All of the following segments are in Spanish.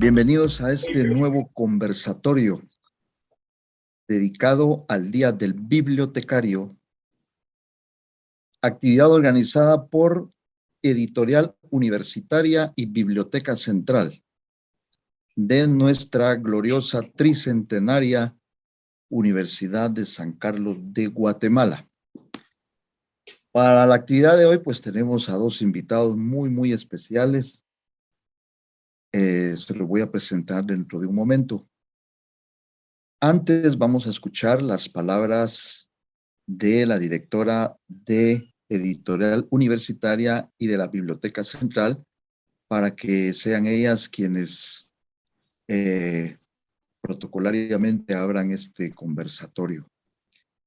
Bienvenidos a este nuevo conversatorio dedicado al Día del Bibliotecario, actividad organizada por Editorial Universitaria y Biblioteca Central de nuestra gloriosa tricentenaria Universidad de San Carlos de Guatemala. Para la actividad de hoy, pues tenemos a dos invitados muy especiales. Se los voy a presentar dentro de un momento. Antes vamos a escuchar las palabras de la directora de Editorial Universitaria y de la Biblioteca Central para que sean ellas quienes protocolariamente abran este conversatorio.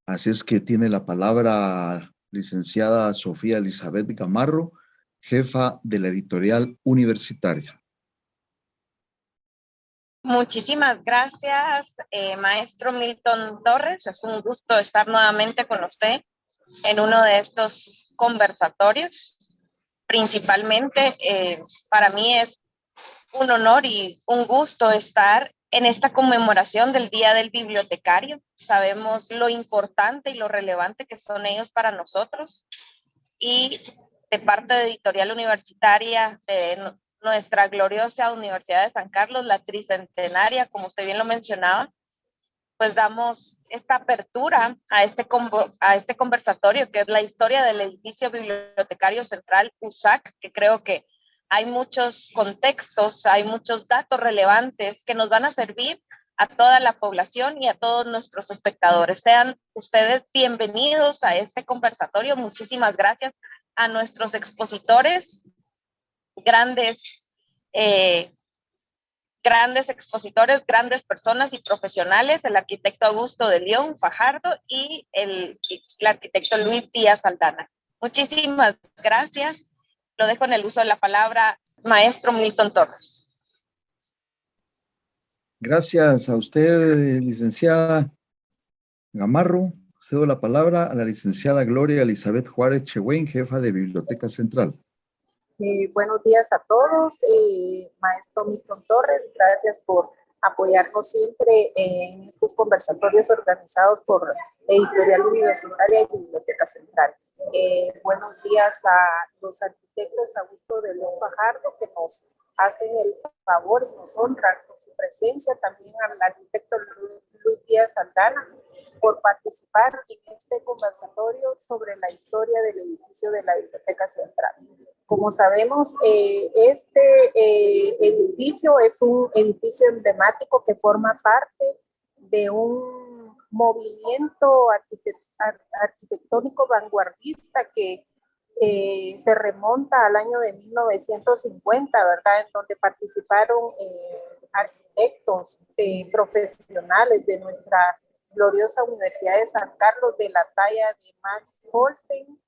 Así es que tiene la palabra licenciada Sofía Elizabeth Gamarro, jefa de la Editorial Universitaria. Muchísimas gracias, maestro Milton Torres. Es un gusto estar nuevamente con usted en uno de estos conversatorios. Principalmente, para mí es un honor y un gusto estar en esta conmemoración del Día del Bibliotecario. Sabemos lo importante y lo relevante que son ellos para nosotros. Y de parte de Editorial Universitaria, de nuestra gloriosa Universidad de San Carlos, la tricentenaria, como usted bien lo mencionaba, pues damos esta apertura a este conversatorio, que es la historia del edificio bibliotecario central USAC, que creo que hay muchos contextos, hay muchos datos relevantes que nos van a servir a toda la población y a todos nuestros espectadores. Sean ustedes bienvenidos a este conversatorio. Muchísimas gracias a nuestros expositores, grandes expositores, grandes personas y profesionales, el arquitecto Augusto de León Fajardo y el arquitecto Luis Díaz Aldana. Muchísimas gracias. Lo dejo en el uso de la palabra, maestro Milton Torres. Gracias a usted, licenciada Gamarro. Cedo la palabra a la licenciada Gloria Elizabeth Juárez Chehuen, jefa de Biblioteca Central. Buenos días a todos, maestro Milton Torres, gracias por apoyarnos siempre en estos conversatorios organizados por Editorial Universitaria y Biblioteca Central. Buenos días a los arquitectos Augusto de León Fajardo, que nos hacen el favor y nos honran con su presencia, también al arquitecto Luis Díaz Aldana, por participar en este conversatorio sobre la historia del edificio de la Biblioteca Central. Como sabemos, este edificio es un edificio emblemático que forma parte de un movimiento arquitectónico vanguardista que se remonta al año de 1950, ¿verdad? En donde participaron arquitectos profesionales de nuestra gloriosa Universidad de San Carlos, de la talla de Max Holstein,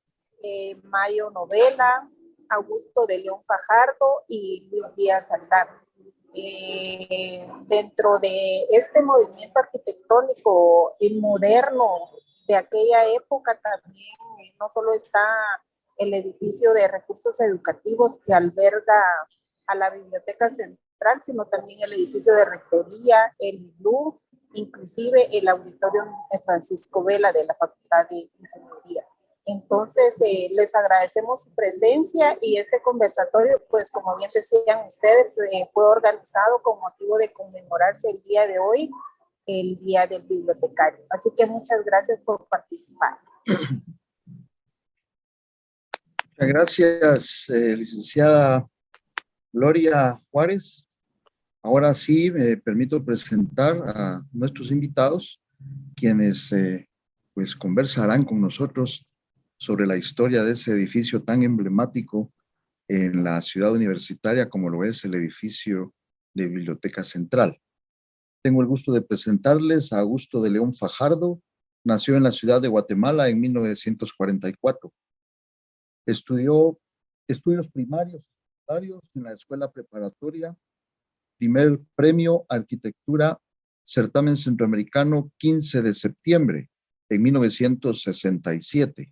Mayo Novela, Augusto de León Fajardo y Luis Díaz Aldana. Dentro de este movimiento arquitectónico y moderno de aquella época también no solo está el edificio de recursos educativos que alberga a la Biblioteca Central, sino también el edificio de rectoría, el IBLU, inclusive el auditorio Francisco Vela de la Facultad de Ingeniería. Entonces, les agradecemos su presencia y este conversatorio, pues como bien decían ustedes, fue organizado con motivo de conmemorarse el día de hoy, el Día del Bibliotecario. Así que muchas gracias por participar. Muchas gracias, licenciada Gloria Juárez. Ahora sí, me permito presentar a nuestros invitados, quienes pues conversarán con nosotros sobre la historia de ese edificio tan emblemático en la ciudad universitaria como lo es el edificio de Biblioteca Central. Tengo el gusto de presentarles a Augusto de León Fajardo. Nació en la ciudad de Guatemala en 1944. Estudió estudios primarios y secundarios en la escuela preparatoria, primer premio Arquitectura, certamen centroamericano 15 de septiembre en 1967.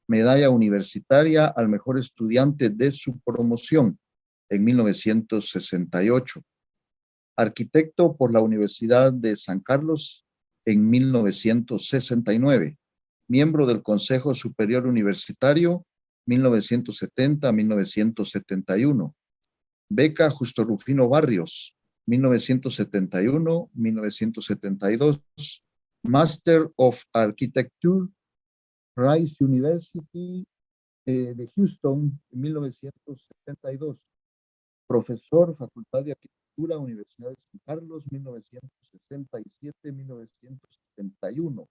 Medalla universitaria al mejor estudiante de su promoción en 1968. arquitecto por la Universidad de San Carlos en 1969, miembro del Consejo Superior Universitario 1970-1971, beca Justo Rufino Barrios 1971-1972, Master of Architecture, Rice University de Houston en 1972, profesor, Facultad de Arquitectura, Universidad de San Carlos, 1967-1971.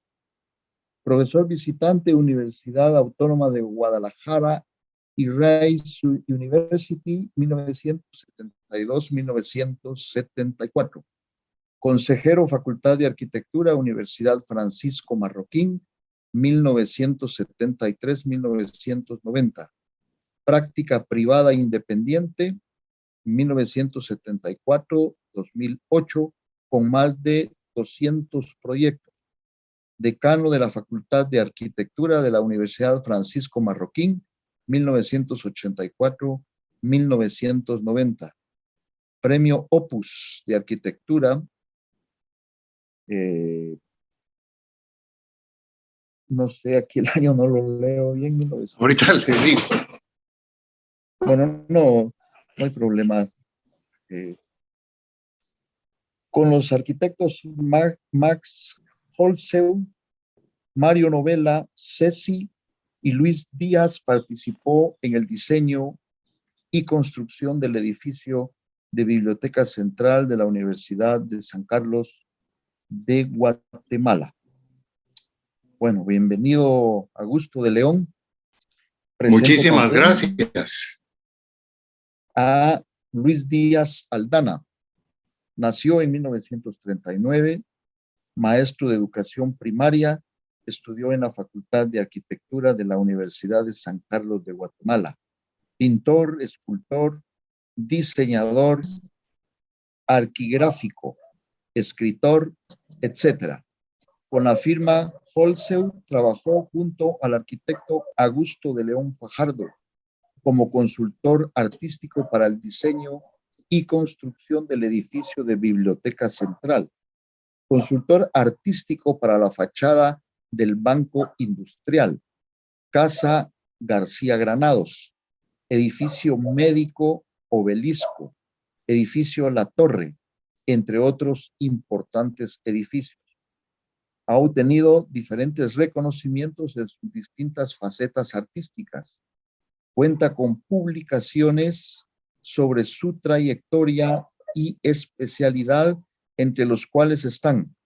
Profesor visitante, Universidad Autónoma de Guadalajara y Rice University, 1972-1974. Consejero, Facultad de Arquitectura, Universidad Francisco Marroquín, 1973-1990. Práctica privada independiente, 1974-2008, con más de 200 proyectos. Decano de la Facultad de Arquitectura de la Universidad Francisco Marroquín, 1984-1990. Premio Opus de Arquitectura, no sé, aquí el año no lo leo bien. 1900. Ahorita le digo. Bueno, no hay problema. Con los arquitectos Max Holzheu, Mario Novella, Ceci y Luis Díaz participó en el diseño y construcción del edificio de Biblioteca Central de la Universidad de San Carlos de Guatemala. Bueno, bienvenido, Augusto de León. Muchísimas gracias. A Luis Díaz Aldana. Nació en 1939, maestro de educación primaria, estudió en la Facultad de Arquitectura de la Universidad de San Carlos de Guatemala. Pintor, escultor, diseñador, arquigráfico, escritor, etc. Con la firma Holzheu trabajó junto al arquitecto Augusto de León Fajardo como consultor artístico para el diseño y construcción del edificio de Biblioteca Central, consultor artístico para la fachada del Banco Industrial, Casa García Granados, edificio médico Obelisco, edificio La Torre, entre otros importantes edificios. Ha obtenido diferentes reconocimientos en sus distintas facetas artísticas. Cuenta con publicaciones sobre su trayectoria y especialidad, entre los cuales están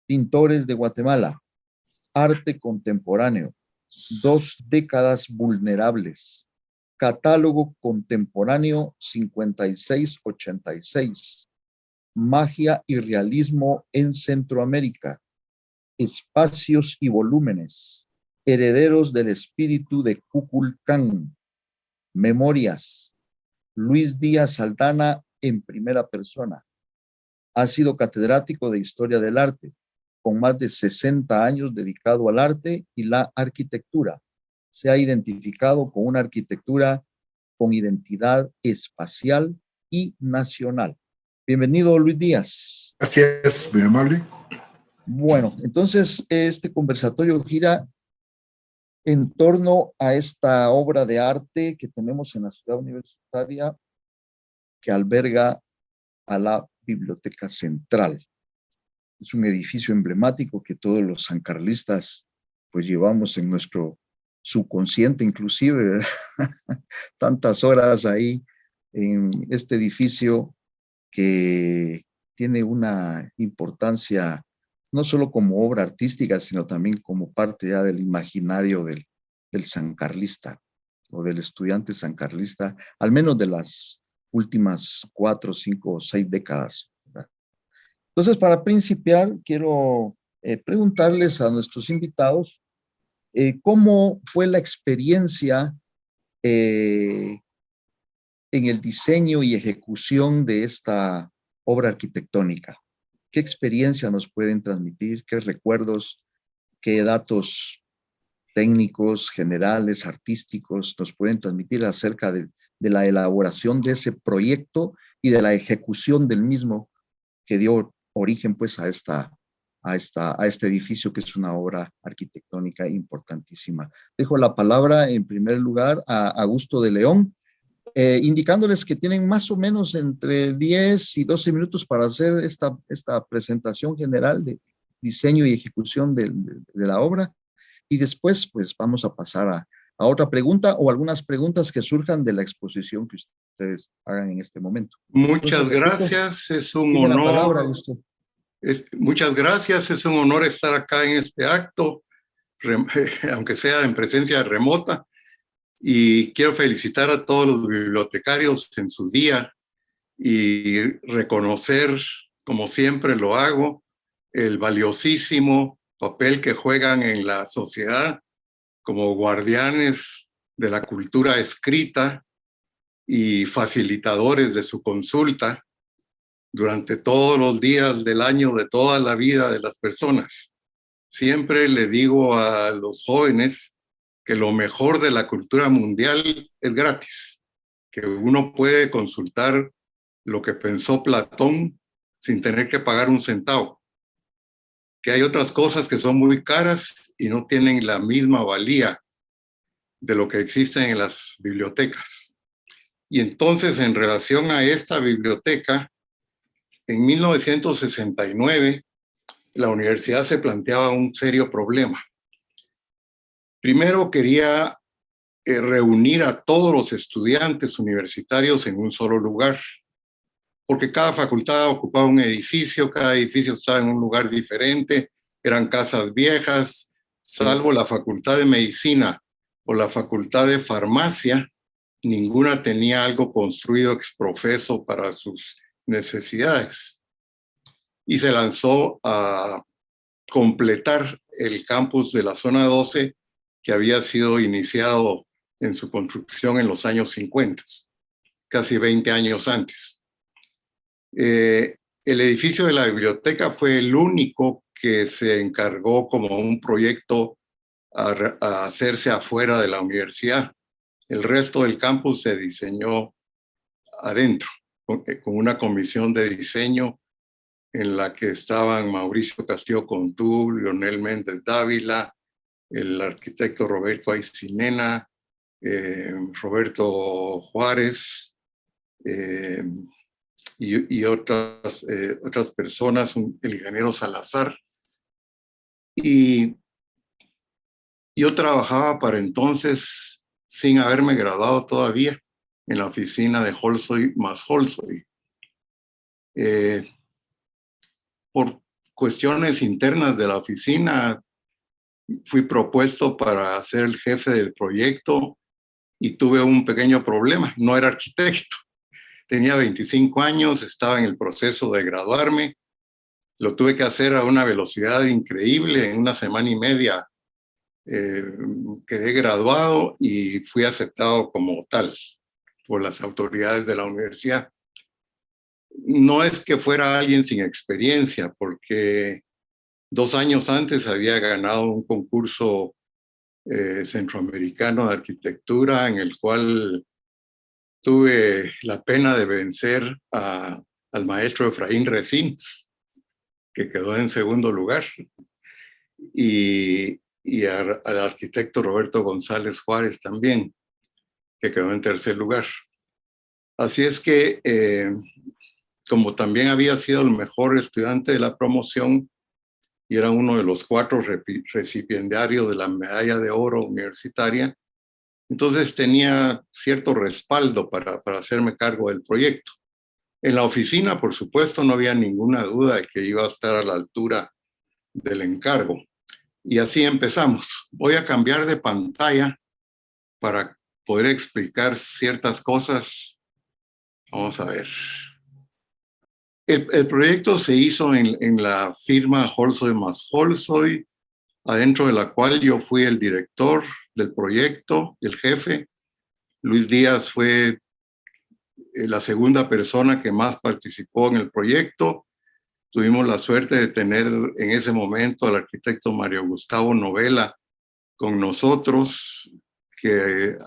Pintores de Guatemala, Arte Contemporáneo, 2 décadas vulnerables, Catálogo Contemporáneo 5686, Magia y Realismo en Centroamérica, Espacios y Volúmenes, Herederos del Espíritu de Kukulcán, Memorias, Luis Díaz Aldana en primera persona. Ha sido catedrático de Historia del Arte, con más de 60 años dedicado al arte y la arquitectura. Se ha identificado con una arquitectura con identidad espacial y nacional. Bienvenido, Luis Díaz. Gracias, muy amable. Bueno, entonces este conversatorio gira en torno a esta obra de arte que tenemos en la ciudad universitaria que alberga a la Biblioteca Central. Es un edificio emblemático que todos los sancarlistas pues llevamos en nuestro subconsciente, inclusive tantas horas ahí en este edificio que tiene una importancia no solo como obra artística, sino también como parte ya del imaginario del sancarlista o del estudiante sancarlista, al menos de las últimas 4, 5 o 6 décadas. ¿Verdad? Entonces, para principiar, quiero preguntarles a nuestros invitados cómo fue la experiencia en el diseño y ejecución de esta obra arquitectónica. ¿Qué experiencia nos pueden transmitir? ¿Qué recuerdos, qué datos técnicos, generales, artísticos nos pueden transmitir acerca de la elaboración de ese proyecto y de la ejecución del mismo que dio origen pues a este edificio, que es una obra arquitectónica importantísima. Dejo la palabra en primer lugar a Augusto de León, indicándoles que tienen más o menos entre 10 y 12 minutos para hacer esta presentación general de diseño y ejecución de la obra, y después pues vamos a pasar a otra pregunta o algunas preguntas que surjan de la exposición que ustedes hagan en este momento. Muchas gracias, es un honor. La palabra, Augusto. Muchas gracias, es un honor estar acá en este acto, aunque sea en presencia remota, y quiero felicitar a todos los bibliotecarios en su día y reconocer, como siempre lo hago, el valiosísimo papel que juegan en la sociedad como guardianes de la cultura escrita y facilitadores de su consulta durante todos los días del año, de toda la vida de las personas. Siempre le digo a los jóvenes que lo mejor de la cultura mundial es gratis, que uno puede consultar lo que pensó Platón sin tener que pagar un centavo, que hay otras cosas que son muy caras y no tienen la misma valía de lo que existen en las bibliotecas. Y entonces, en relación a esta biblioteca, en 1969, la universidad se planteaba un serio problema. Primero, quería reunir a todos los estudiantes universitarios en un solo lugar, porque cada facultad ocupaba un edificio, cada edificio estaba en un lugar diferente, eran casas viejas, salvo la Facultad de Medicina o la Facultad de Farmacia, ninguna tenía algo construido ex profeso para sus necesidades. Y se lanzó a completar el campus de la zona 12, que había sido iniciado en su construcción en los años 50, casi 20 años antes. El edificio de la biblioteca fue el único que se encargó como un proyecto a hacerse afuera de la universidad. El resto del campus se diseñó adentro, con una comisión de diseño en la que estaban Mauricio Castillo Contú, Leonel Méndez Dávila, el arquitecto Roberto Aycinena, Roberto Juárez y otras personas, el ingeniero Salazar. Y yo trabajaba para entonces, sin haberme graduado todavía, en la oficina de Holsoy más Holsoy. Por cuestiones internas de la oficina, fui propuesto para ser el jefe del proyecto y tuve un pequeño problema. No era arquitecto. Tenía 25 años, estaba en el proceso de graduarme. Lo tuve que hacer a una velocidad increíble. En una semana y media quedé graduado y fui aceptado como tal por las autoridades de la universidad. No es que fuera alguien sin experiencia, porque 2 años antes había ganado un concurso centroamericano de arquitectura en el cual tuve la pena de vencer al maestro Efraín Resines, que quedó en segundo lugar, y al arquitecto Roberto González Juárez también, que quedó en tercer lugar. Así es que, como también había sido el mejor estudiante de la promoción y era uno de los 4 recipiendarios de la medalla de oro universitaria, entonces tenía cierto respaldo para hacerme cargo del proyecto. En la oficina, por supuesto, no había ninguna duda de que iba a estar a la altura del encargo. Y así empezamos. Voy a cambiar de pantalla para poder explicar ciertas cosas. Vamos a ver. El proyecto se hizo en la firma Holsoy más Holsoy, adentro de la cual yo fui el director del proyecto, el jefe. Luis Díaz fue la segunda persona que más participó en el proyecto. Tuvimos la suerte de tener en ese momento al arquitecto Mario Gustavo Novela con nosotros, que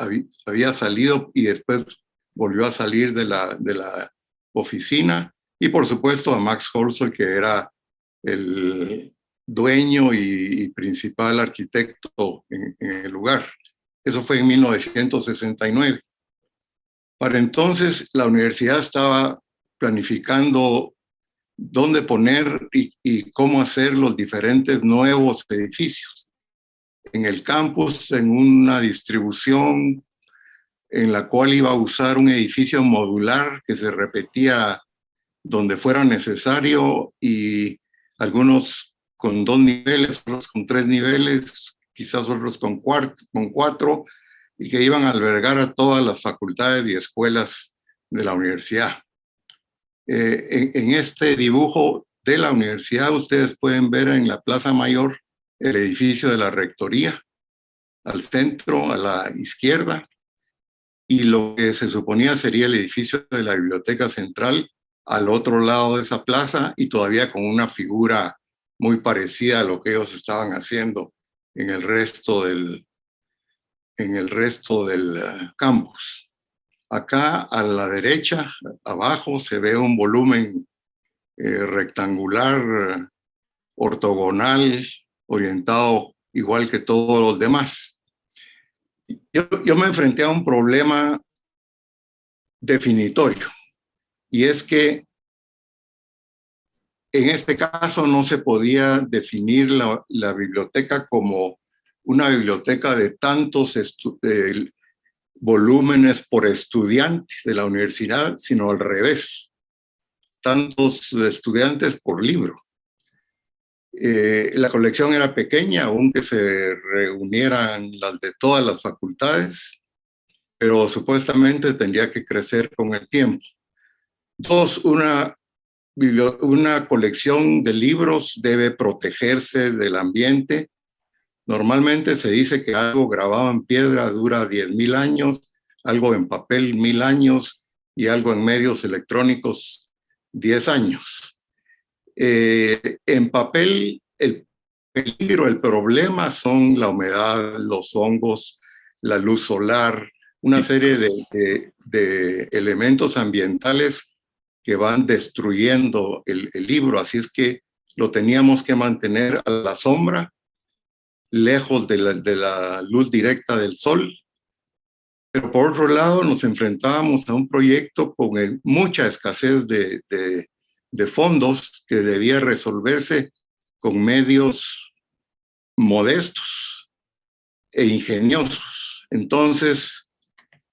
había salido y después volvió a salir de la oficina. y por supuesto a Max Horzoy, que era el dueño y principal arquitecto en el lugar. Eso fue en 1969. Para entonces, la universidad estaba planificando dónde poner y cómo hacer los diferentes nuevos edificios. En el campus, en una distribución en la cual iba a usar un edificio modular que se repetía donde fuera necesario, y algunos con 2 niveles, otros con 3 niveles, quizás otros con 4, y que iban a albergar a todas las facultades y escuelas de la universidad. En este dibujo de la universidad ustedes pueden ver en la Plaza Mayor el edificio de la rectoría, al centro, a la izquierda, y lo que se suponía sería el edificio de la Biblioteca Central al otro lado de esa plaza, y todavía con una figura muy parecida a lo que ellos estaban haciendo en el resto del campus. Acá a la derecha, abajo, se ve un volumen rectangular, ortogonal, orientado igual que todos los demás. Yo me enfrenté a un problema definitorio, y es que en este caso no se podía definir la biblioteca como una biblioteca de tantos volúmenes por estudiante de la universidad, sino al revés, tantos estudiantes por libro. La colección era pequeña, aunque se reunieran las de todas las facultades, pero supuestamente tendría que crecer con el tiempo. Dos, una colección de libros debe protegerse del ambiente. Normalmente se dice que algo grabado en piedra dura 10.000 años, algo en papel 1.000 años y algo en medios electrónicos 10 años. En papel, el peligro, el problema son la humedad, los hongos, la luz solar, una serie de elementos ambientales que van destruyendo el libro. Así es que lo teníamos que mantener a la sombra, lejos de la luz directa del sol. Pero por otro lado, nos enfrentábamos a un proyecto con mucha escasez de fondos, que debía resolverse con medios modestos e ingeniosos. Entonces,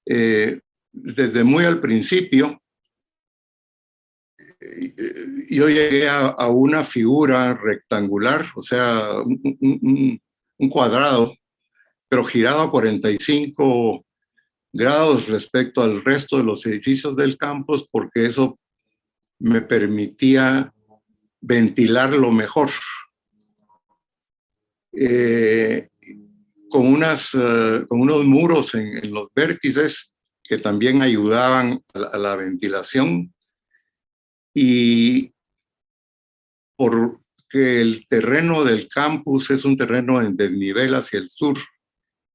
desde muy al principio, yo llegué a una figura rectangular, o sea, un cuadrado, pero girado a 45 grados respecto al resto de los edificios del campus, porque eso me permitía ventilarlo mejor. Con unos muros en los vértices que también ayudaban a la ventilación, y porque el terreno del campus es un terreno en desnivel hacia el sur,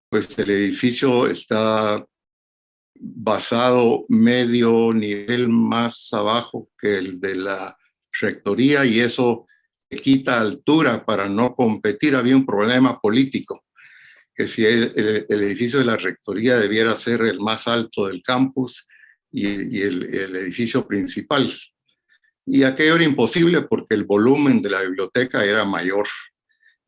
pues el edificio está basado medio nivel más abajo que el de la rectoría, y eso quita altura para no competir. Había un problema político, que si el edificio de la rectoría debiera ser el más alto del campus y el edificio principal. Y aquello era imposible porque el volumen de la biblioteca era mayor,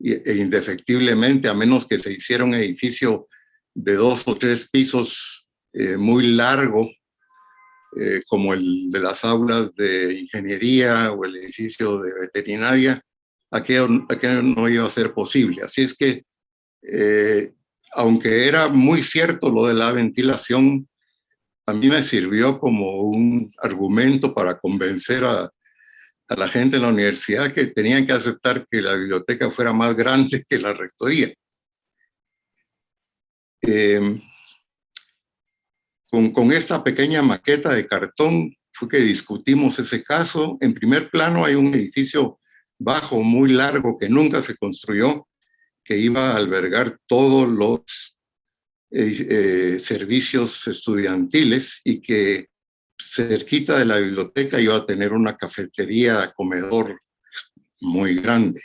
e indefectiblemente, a menos que se hiciera un edificio de 2 o 3 pisos muy largo, como el de las aulas de ingeniería o el edificio de veterinaria, aquello no iba a ser posible. Así es que, aunque era muy cierto lo de la ventilación, a mí me sirvió como un argumento para convencer a la gente en la universidad que tenían que aceptar que la biblioteca fuera más grande que la rectoría. Con esta pequeña maqueta de cartón fue que discutimos ese caso. En primer plano hay un edificio bajo, muy largo, que nunca se construyó, que iba a albergar todos los servicios estudiantiles, y que cerquita de la biblioteca iba a tener una cafetería, comedor muy grande.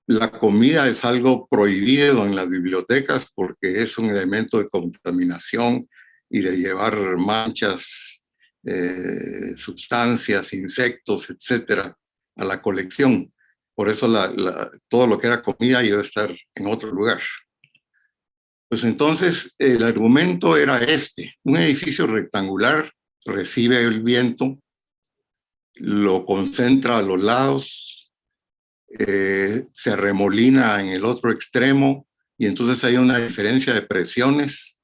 La comida es algo prohibido en las bibliotecas porque es un elemento de contaminación y de llevar manchas, sustancias, insectos, etcétera, a la colección. Por eso todo lo que era comida iba a estar en otro lugar. Pues entonces el argumento era este: un edificio rectangular recibe el viento, lo concentra a los lados, se arremolina en el otro extremo y entonces hay una diferencia de presiones,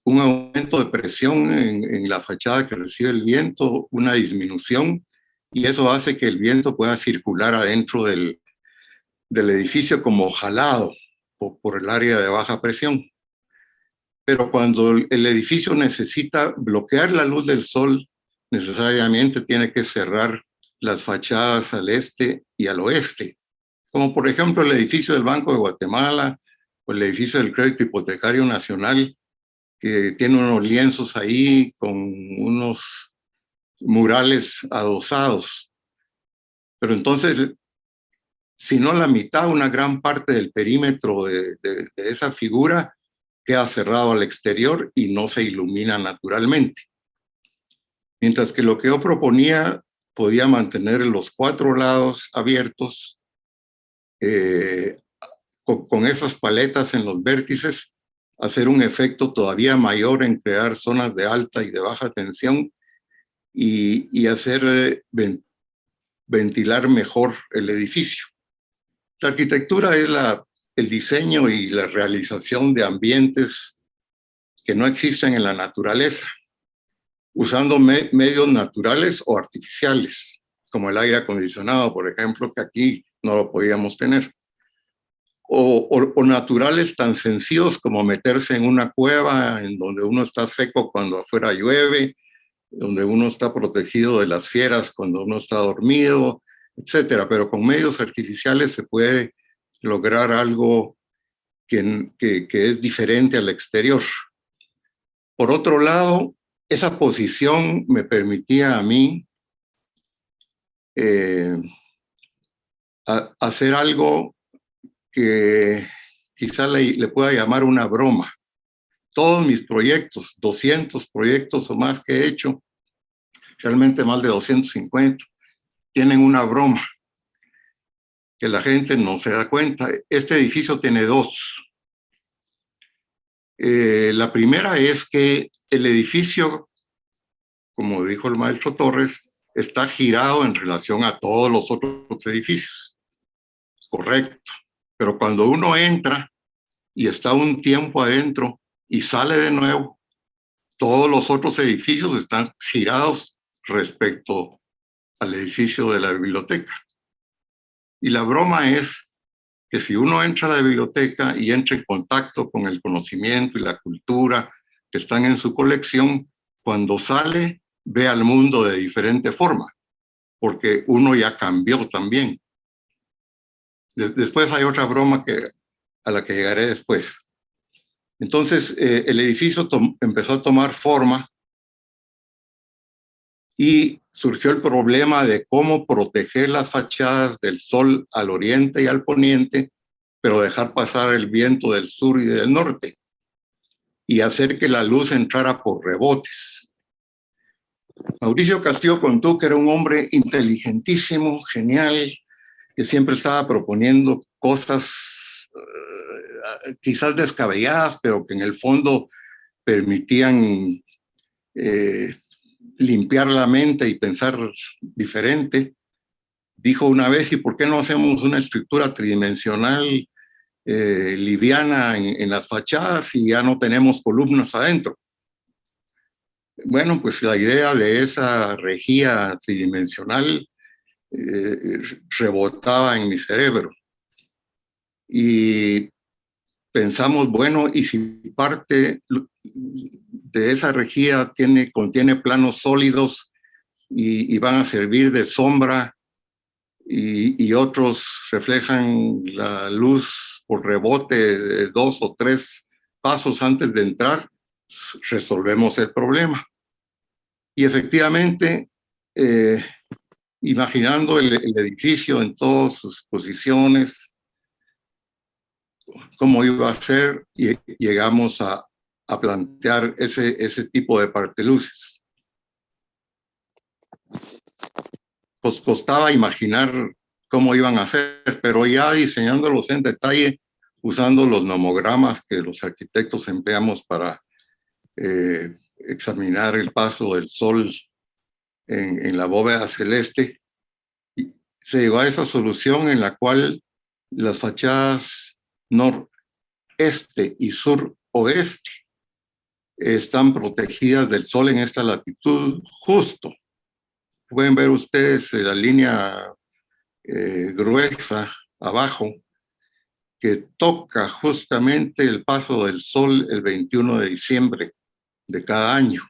un aumento de presión en la fachada que recibe el viento, una disminución, y eso hace que el viento pueda circular adentro del edificio como jalado por el área de baja presión. Pero cuando el edificio necesita bloquear la luz del sol, necesariamente tiene que cerrar las fachadas al este y al oeste, como por ejemplo el edificio del Banco de Guatemala o el edificio del Crédito Hipotecario Nacional, que tiene unos lienzos ahí con unos murales adosados. Pero entonces, si no la mitad, una gran parte del perímetro de esa figura queda cerrado al exterior y no se ilumina naturalmente. Mientras que lo que yo proponía podía mantener los 4 lados abiertos, con esas paletas en los vértices, hacer un efecto todavía mayor en crear zonas de alta y de baja tensión y hacer ventilar mejor el edificio. La arquitectura es el diseño y la realización de ambientes que no existen en la naturaleza, usando medios naturales o artificiales, como el aire acondicionado, por ejemplo, que aquí no lo podíamos tener. O naturales tan sencillos como meterse en una cueva en donde uno está seco cuando afuera llueve, donde uno está protegido de las fieras cuando uno está dormido, etcétera. Pero con medios artificiales se puede lograr algo que es diferente al exterior. Por otro lado, esa posición me permitía a mí hacer algo que quizá le pueda llamar una broma. Todos mis proyectos, 200 proyectos o más que he hecho, realmente más de 250, tienen una broma que la gente no se da cuenta. Este edificio tiene 2. La primera es que el edificio, como dijo el maestro Torres, está girado en relación a todos los otros edificios. Correcto. Pero cuando uno entra y está un tiempo adentro y sale de nuevo, todos los otros edificios están girados respecto al edificio de la biblioteca. Y la broma es que si uno entra a la biblioteca y entra en contacto con el conocimiento y la cultura que están en su colección, cuando sale, ve al mundo de diferente forma, porque uno ya cambió también. Después hay otra broma a la que llegaré después. Entonces, el edificio empezó a tomar forma y surgió el problema de cómo proteger las fachadas del sol al oriente y al poniente, pero dejar pasar el viento del sur y del norte y hacer que la luz entrara por rebotes. Mauricio Castillo Contú, que era un hombre inteligentísimo, genial, que siempre estaba proponiendo cosas quizás descabelladas, pero que en el fondo permitían limpiar la mente y pensar diferente. Dijo una vez: ¿y por qué no hacemos una estructura tridimensional liviana en las fachadas y ya no tenemos columnas adentro? Bueno, pues la idea de esa rejilla tridimensional rebotaba en mi cerebro. Y pensamos, bueno, ¿y si parte de esa rejilla contiene planos sólidos y van a servir de sombra y otros reflejan la luz por rebote de 2 o 3 pasos antes de entrar? Resolvemos el problema. Y efectivamente, imaginando el edificio en todas sus posiciones, cómo iba a ser, y llegamos a plantear ese tipo de parteluces. Pues costaba imaginar cómo iban a ser, pero ya diseñándolos en detalle, usando los nomogramas que los arquitectos empleamos para examinar el paso del sol en la bóveda celeste, se llegó a esa solución en la cual las fachadas noreste y suroeste están protegidas del sol en esta latitud justo. Pueden ver ustedes la línea gruesa abajo que toca justamente el paso del sol el 21 de diciembre de cada año.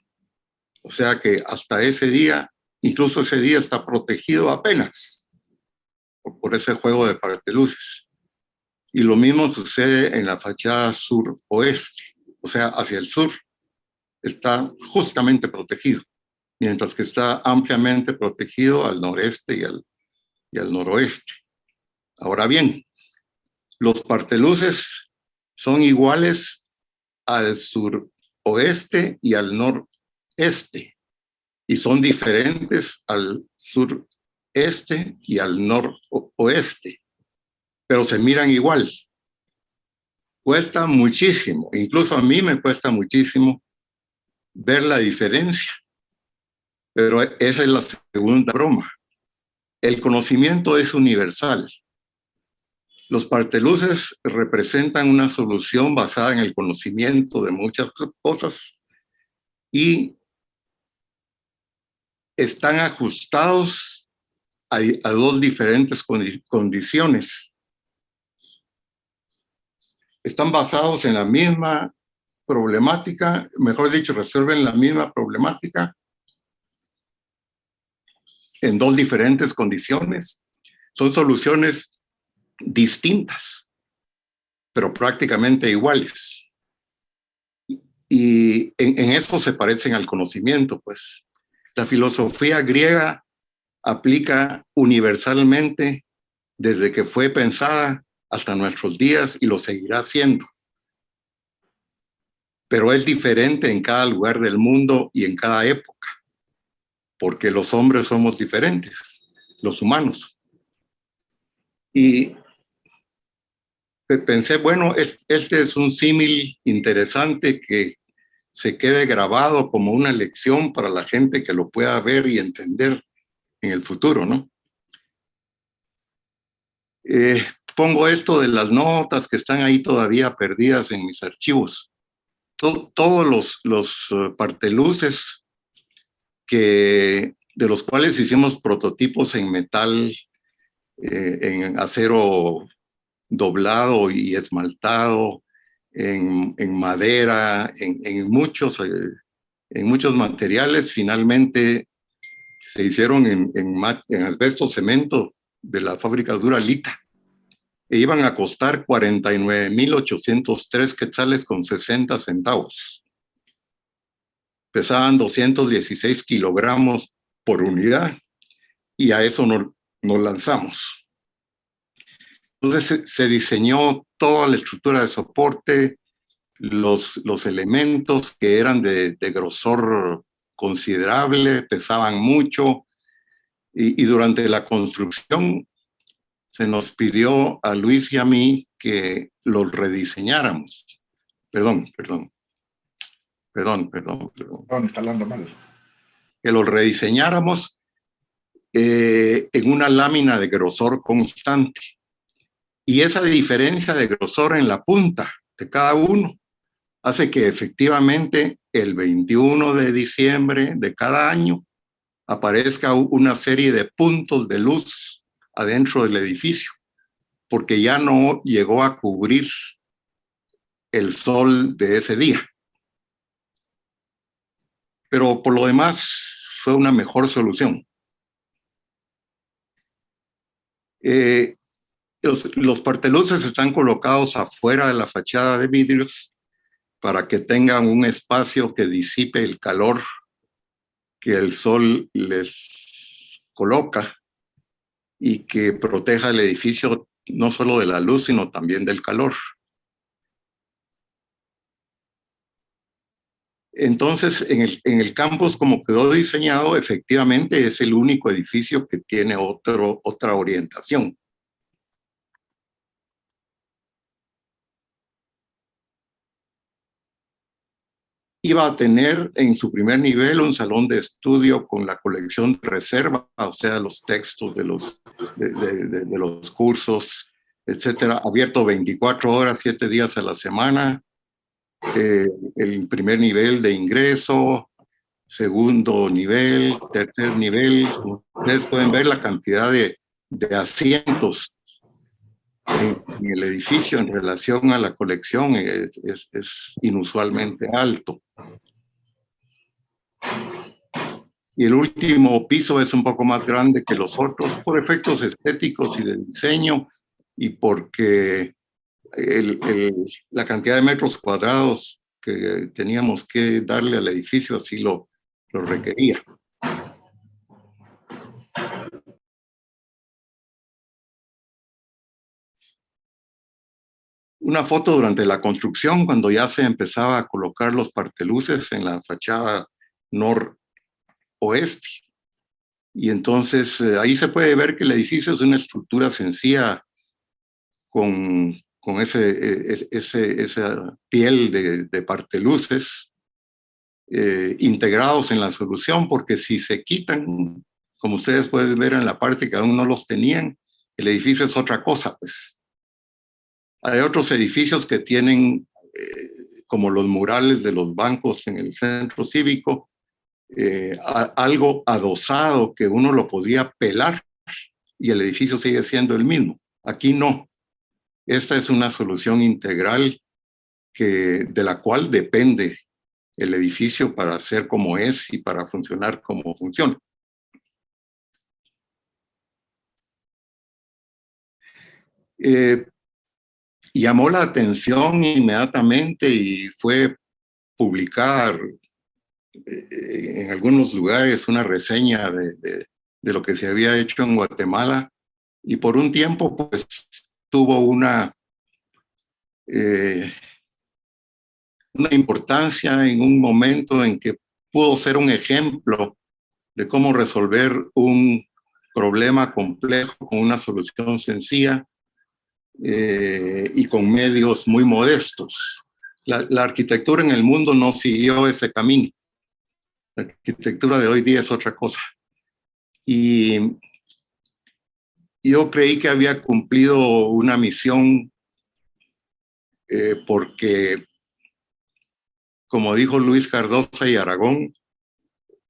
O sea que hasta ese día, incluso ese día está protegido apenas por ese juego de parteluces. Y lo mismo sucede en la fachada suroeste, o sea, hacia el sur está justamente protegido, mientras que está ampliamente protegido al noreste y al noroeste. Ahora bien, los parteluces son iguales al suroeste y al noreste, y son diferentes al sureste y al noroeste, pero se miran igual. Cuesta muchísimo, incluso a mí me cuesta muchísimo ver la diferencia, pero esa es la segunda broma. El conocimiento es universal. Los parteluces representan una solución basada en el conocimiento de muchas cosas y están ajustados a dos diferentes condiciones. Están basados en la misma problemática, mejor dicho, resuelven la misma problemática en dos diferentes condiciones. Son soluciones distintas, pero prácticamente iguales. Y en eso se parecen al conocimiento, pues. La filosofía griega aplica universalmente desde que fue pensada hasta nuestros días y lo seguirá haciendo. Pero es diferente en cada lugar del mundo y en cada época, porque los hombres somos diferentes, los humanos. Y pensé, bueno, este es un símil interesante que se quede grabado como una lección para la gente que lo pueda ver y entender en el futuro, ¿no? Pongo esto de las notas que están ahí todavía perdidas en mis archivos. Todos los parteluces de los cuales hicimos prototipos en metal, en acero doblado y esmaltado, en madera, en muchos materiales, finalmente se hicieron en asbesto cemento de la fábrica Duralita, e iban a costar 49,803 quetzales con 60 centavos. Pesaban 216 kilogramos por unidad, y a eso nos lanzamos. Entonces se diseñó toda la estructura de soporte, los elementos que eran de grosor considerable, pesaban mucho, y durante la construcción se nos pidió a Luis y a mí que los rediseñáramos. Perdón, está hablando mal. Que los rediseñáramos en una lámina de grosor constante. Y esa diferencia de grosor en la punta de cada uno hace que efectivamente el 21 de diciembre de cada año aparezca una serie de puntos de luz adentro del edificio, porque ya no llegó a cubrir el sol de ese día. Pero por lo demás fue una mejor solución. Los parteluces están colocados afuera de la fachada de vidrios para que tengan un espacio que disipe el calor que el sol les coloca y que proteja el edificio no solo de la luz, sino también del calor. Entonces, en el campus, como quedó diseñado, efectivamente es el único edificio que tiene otra orientación. Iba a tener en su primer nivel un salón de estudio con la colección de reserva, o sea, los textos de los cursos, etcétera, abierto 24 horas, 7 días a la semana. El primer nivel de ingreso, segundo nivel, tercer nivel. Ustedes pueden ver la cantidad de asientos en el edificio en relación a la colección es inusualmente alto. Y el último piso es un poco más grande que los otros por efectos estéticos y de diseño y porque la cantidad de metros cuadrados que teníamos que darle al edificio así lo requería. Una foto durante la construcción, cuando ya se empezaba a colocar los parteluces en la fachada noroeste. Y entonces ahí se puede ver que el edificio es una estructura sencilla con esa piel de parteluces integrados en la solución, porque si se quitan, como ustedes pueden ver en la parte que aún no los tenían, el edificio es otra cosa, pues. Hay otros edificios que tienen, como los murales de los bancos en el centro cívico, algo adosado que uno lo podía pelar y el edificio sigue siendo el mismo. Aquí no. Esta es una solución integral de la cual depende el edificio para ser como es y para funcionar como funciona. Llamó la atención inmediatamente y fue publicar en algunos lugares una reseña de lo que se había hecho en Guatemala y por un tiempo pues tuvo una importancia en un momento en que pudo ser un ejemplo de cómo resolver un problema complejo con una solución sencilla y con medios muy modestos. La arquitectura en el mundo no siguió ese camino. La arquitectura de hoy día es otra cosa. Y yo creí que había cumplido una misión porque, como dijo Luis Cardosa y Aragón,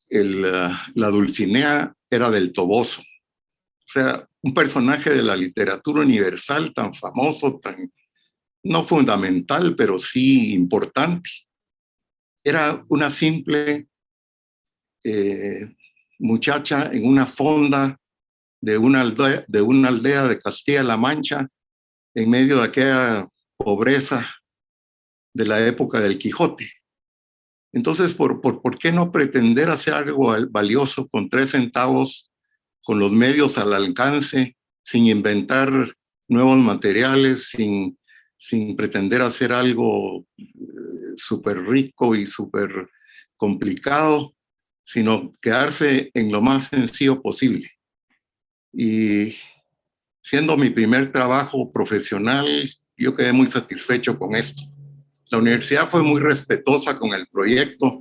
la Dulcinea era del Toboso. O sea, un personaje de la literatura universal tan famoso, tan no fundamental, pero sí importante. Era una simple muchacha en una fonda de una aldea de Castilla-La Mancha, en medio de aquella pobreza de la época del Quijote. Entonces, ¿por qué no pretender hacer algo valioso con 3 centavos, con los medios al alcance, sin inventar nuevos materiales, sin pretender hacer algo súper rico y súper complicado, sino quedarse en lo más sencillo posible? Y siendo mi primer trabajo profesional, yo quedé muy satisfecho con esto. La universidad fue muy respetuosa con el proyecto.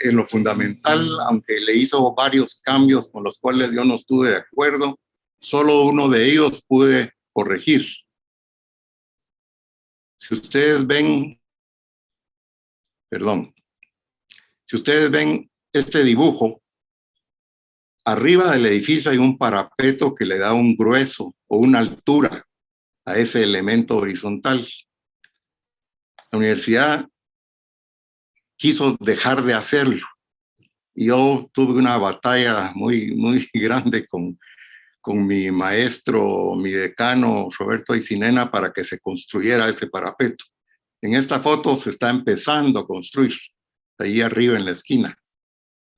En lo fundamental, aunque le hizo varios cambios con los cuales yo no estuve de acuerdo, solo uno de ellos pude corregir. Si ustedes ven este dibujo, arriba del edificio hay un parapeto que le da un grueso o una altura a ese elemento horizontal. La universidad quiso dejar de hacerlo. Y yo tuve una batalla muy, muy grande con mi maestro, mi decano, Roberto Aycinena, para que se construyera ese parapeto. En esta foto se está empezando a construir, ahí arriba en la esquina.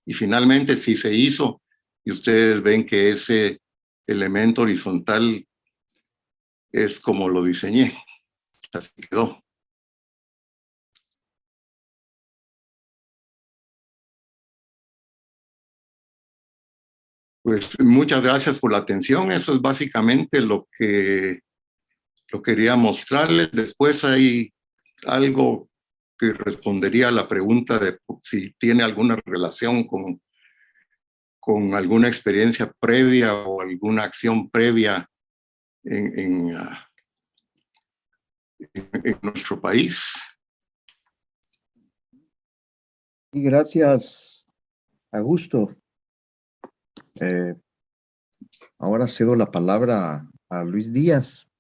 y finalmente sí se hizo, y ustedes ven que ese elemento horizontal es como lo diseñé, así quedó. Pues muchas gracias por la atención. Eso es básicamente lo que quería mostrarles. Después hay algo que respondería a la pregunta de si tiene alguna relación con alguna experiencia previa o alguna acción previa en nuestro país. Y gracias, Augusto. Ahora cedo la palabra a Luis Díaz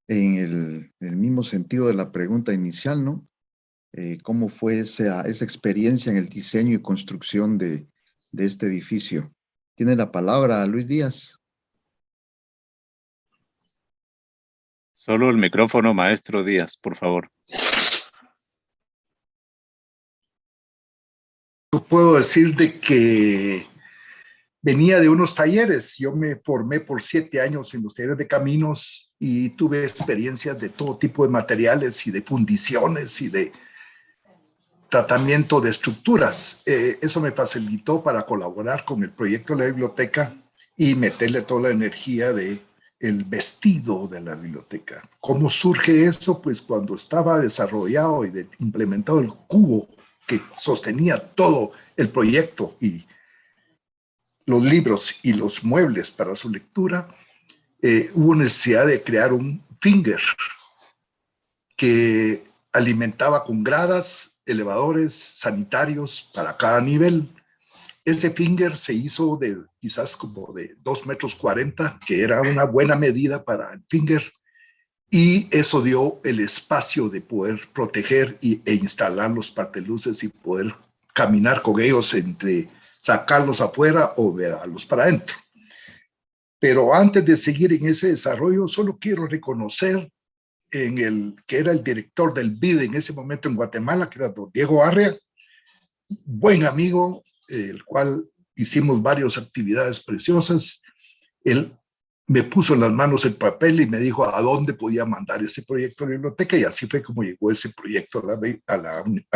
en el mismo sentido de la pregunta inicial, ¿no? ¿Cómo fue esa experiencia en el diseño y construcción de este edificio? Tiene la palabra Luis Díaz. Solo el micrófono, maestro Díaz, por favor. Puedo decir de que venía de unos talleres. Yo me formé por 7 años en los talleres de caminos y tuve experiencias de todo tipo de materiales y de fundiciones y de tratamiento de estructuras. Eso me facilitó para colaborar con el proyecto de la biblioteca y meterle toda la energía de el vestido de la biblioteca. ¿Cómo surge eso? Pues cuando estaba desarrollado y implementado el cubo que sostenía todo el proyecto y los libros y los muebles para su lectura, hubo necesidad de crear un finger que alimentaba con gradas, elevadores sanitarios para cada nivel. Ese finger se hizo de quizás como de 2,40 metros, que era una buena medida para el finger, y eso dio el espacio de poder proteger e instalar los parteluces y poder caminar con ellos entre sacarlos afuera o verlos para adentro. Pero antes de seguir en ese desarrollo, solo quiero reconocer que era el director del BID en ese momento en Guatemala, que era don Diego Arria, buen amigo, el cual hicimos varias actividades preciosas. Él me puso en las manos el papel y me dijo a dónde podía mandar ese proyecto de biblioteca, y así fue como llegó ese proyecto a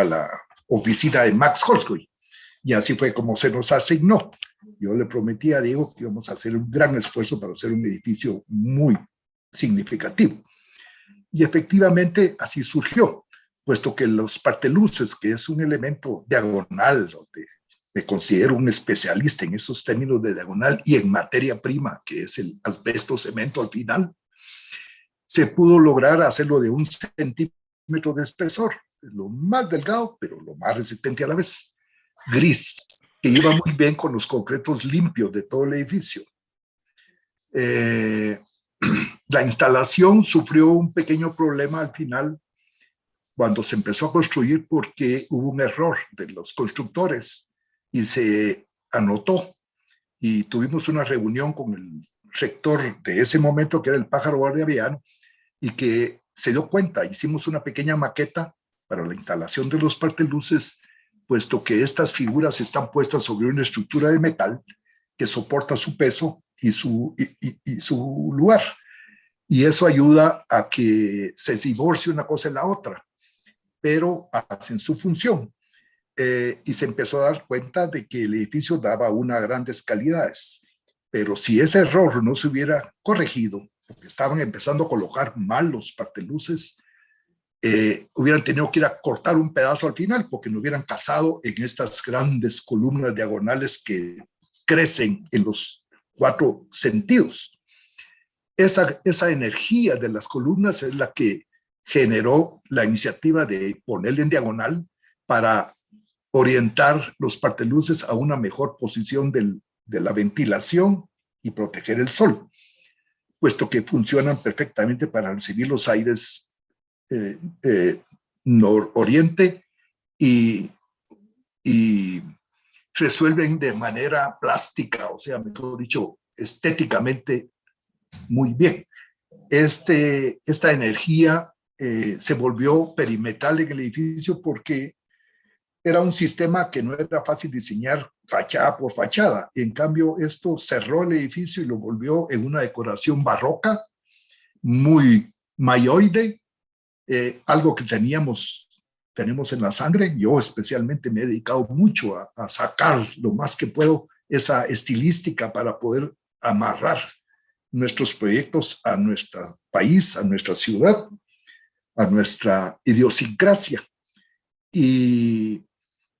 la oficina de Max Holzkoy, y así fue como se nos asignó. Yo le prometí a Diego que íbamos a hacer un gran esfuerzo para hacer un edificio muy significativo. Y efectivamente así surgió, puesto que los parteluces, que es un elemento diagonal, donde me considero un especialista en esos términos de diagonal y en materia prima, que es el asbesto cemento al final, se pudo lograr hacerlo de 1 centímetro de espesor, lo más delgado, pero lo más resistente a la vez, gris, que iba muy bien con los concretos limpios de todo el edificio. La instalación sufrió un pequeño problema al final cuando se empezó a construir, porque hubo un error de los constructores y se anotó, y tuvimos una reunión con el rector de ese momento, que era el Pájaro Guardiaviano, y que se dio cuenta. Hicimos una pequeña maqueta para la instalación de los parteluces, puesto que estas figuras están puestas sobre una estructura de metal que soporta su peso y su lugar. Y eso ayuda a que se divorcie una cosa de la otra, pero hacen su función. Y se empezó a dar cuenta de que el edificio daba unas grandes calidades. Pero si ese error no se hubiera corregido, porque estaban empezando a colocar mal los parteluces, hubieran tenido que ir a cortar un pedazo al final, porque no hubieran casado en estas grandes columnas diagonales que crecen en los 4 sentidos. Esa energía de las columnas es la que generó la iniciativa de ponerle en diagonal para orientar los parteluces a una mejor posición de la ventilación y proteger el sol, puesto que funcionan perfectamente para recibir los aires nororiente y resuelven de manera plástica, o sea, mejor dicho, estéticamente muy bien. Esta energía se volvió perimetral en el edificio porque era un sistema que no era fácil diseñar fachada por fachada. En cambio, esto cerró el edificio y lo volvió en una decoración barroca, muy mayoide, algo que tenemos en la sangre. Yo especialmente me he dedicado mucho a sacar lo más que puedo esa estilística para poder amarrar nuestros proyectos a nuestro país, a nuestra ciudad, a nuestra idiosincrasia. Y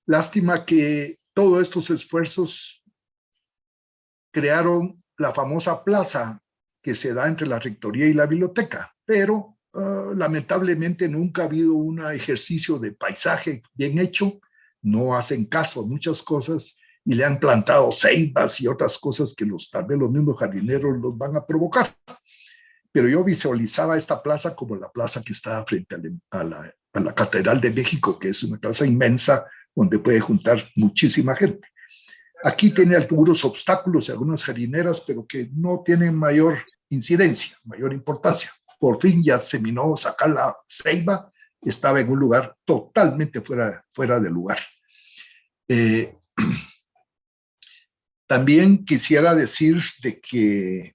lástima que todos estos esfuerzos crearon la famosa plaza que se da entre la rectoría y la biblioteca, pero lamentablemente nunca ha habido un ejercicio de paisaje bien hecho, no hacen caso a muchas cosas y le han plantado ceibas y otras cosas que tal vez los mismos jardineros los van a provocar. Pero yo visualizaba esta plaza como la plaza que está frente a la Catedral de México, que es una plaza inmensa donde puede juntar muchísima gente. Aquí tiene algunos obstáculos y algunas jardineras, pero que no tienen mayor incidencia, mayor importancia. Por fin ya se minó sacar la ceiba, estaba en un lugar totalmente fuera de lugar. También quisiera decir de que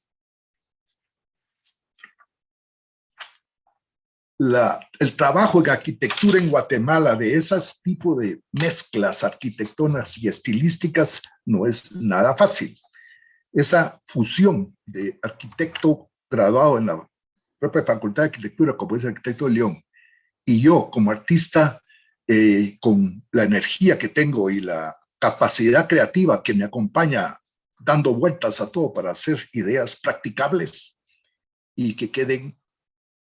el trabajo de arquitectura en Guatemala de esas tipos de mezclas arquitectónicas y estilísticas no es nada fácil. Esa fusión de arquitecto graduado en la propia Facultad de Arquitectura, como es el arquitecto de León, y yo como artista, con la energía que tengo y la capacidad creativa que me acompaña dando vueltas a todo para hacer ideas practicables y que queden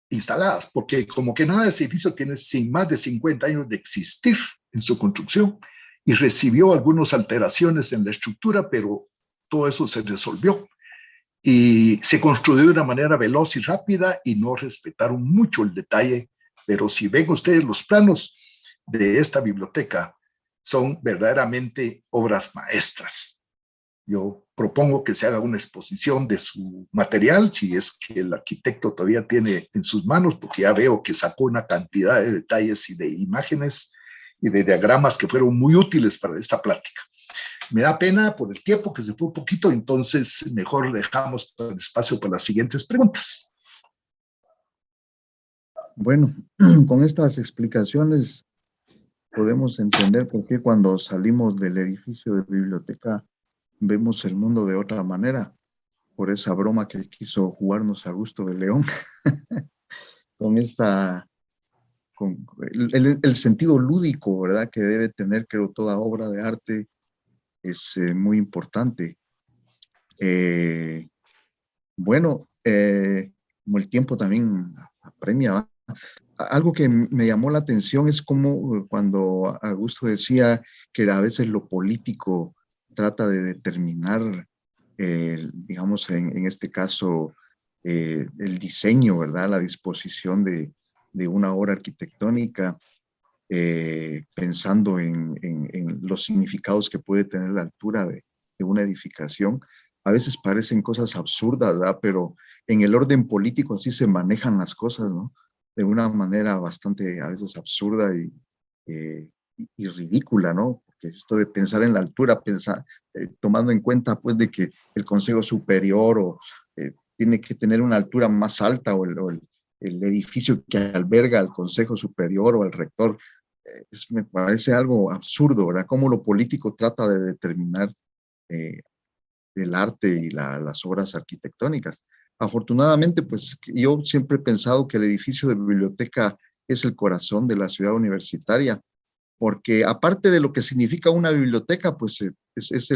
instaladas, porque como que nada de ese edificio tiene más de 50 años de existir en su construcción y recibió algunas alteraciones en la estructura, pero todo eso se resolvió y se construyó de una manera veloz y rápida y no respetaron mucho el detalle, pero si ven ustedes los planos de esta biblioteca, son verdaderamente obras maestras. Yo propongo que se haga una exposición de su material, si es que el arquitecto todavía tiene en sus manos, porque ya veo que sacó una cantidad de detalles y de imágenes y de diagramas que fueron muy útiles para esta plática. Me da pena por el tiempo que se fue un poquito, entonces mejor dejamos el espacio para las siguientes preguntas. Bueno, con estas explicaciones podemos entender por qué cuando salimos del edificio de biblioteca vemos el mundo de otra manera, por esa broma que quiso jugarnos Augusto de León, con el sentido lúdico, ¿verdad?, que debe tener, creo, toda obra de arte, es muy importante. Bueno, como el tiempo también apremia, ¿va? Algo que me llamó la atención es como cuando Augusto decía que a veces lo político trata de determinar, digamos, en este caso, el diseño, ¿verdad?, la disposición de una obra arquitectónica, pensando en los significados que puede tener la altura de una edificación. A veces parecen cosas absurdas, ¿verdad?, pero en el orden político así se manejan las cosas, ¿no?, de una manera bastante a veces absurda y ridícula, ¿no? Porque esto de pensar en la altura, tomando en cuenta pues de que el Consejo Superior tiene que tener una altura más alta o el edificio que alberga al Consejo Superior o al rector, me parece algo absurdo, ¿verdad? Cómo lo político trata de determinar el arte y las obras arquitectónicas. Afortunadamente, pues yo siempre he pensado que el edificio de biblioteca es el corazón de la ciudad universitaria, porque aparte de lo que significa una biblioteca, pues es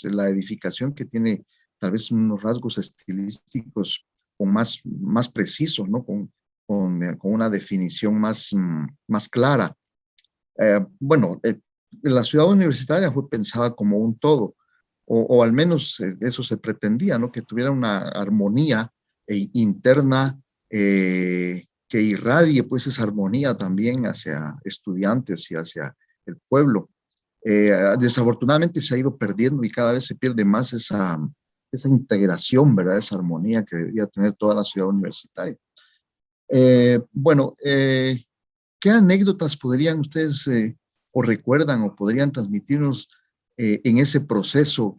la edificación que tiene tal vez unos rasgos estilísticos más precisos, ¿no?, con una definición más clara. Bueno, la ciudad universitaria fue pensada como un todo, o al menos eso se pretendía, ¿no?, que tuviera una armonía interna que irradie pues esa armonía también hacia estudiantes y hacia el pueblo. Desafortunadamente se ha ido perdiendo y cada vez se pierde más esa integración, ¿verdad?, esa armonía que debería tener toda la ciudad universitaria. Bueno, ¿qué anécdotas podrían ustedes o recuerdan o podrían transmitirnos en ese proceso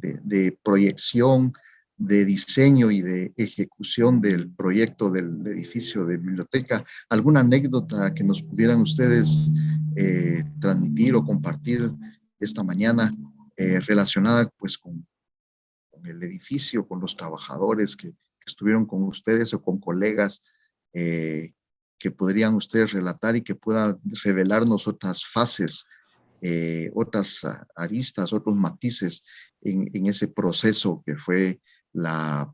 de proyección, de diseño y de ejecución del proyecto del edificio de biblioteca? ¿Alguna anécdota que nos pudieran ustedes transmitir o compartir esta mañana relacionada pues con el edificio, con los trabajadores que estuvieron con ustedes o con colegas que podrían ustedes relatar y que puedan revelarnos otras fases, otras aristas, otros matices en ese proceso que fue la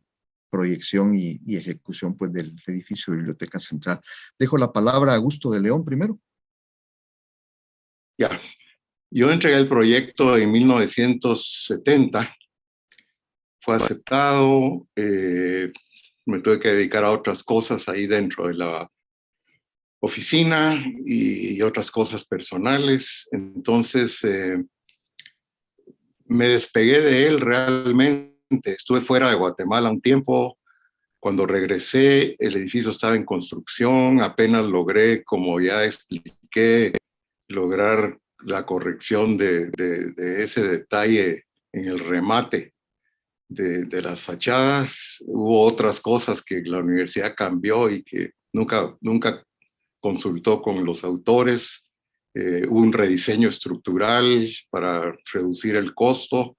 proyección y ejecución pues, del edificio de Biblioteca Central? Dejo la palabra a Augusto de León primero. Ya, yo entregué el proyecto en 1970, fue aceptado, me tuve que dedicar a otras cosas ahí dentro de la oficina y otras cosas personales. Entonces me despegué de él realmente. Estuve fuera de Guatemala un tiempo. Cuando regresé, el edificio estaba en construcción. Apenas logré, como ya expliqué, lograr la corrección de ese detalle en el remate de las fachadas. Hubo otras cosas que la universidad cambió y que nunca consultó con los autores. Hubo un rediseño estructural para reducir el costo.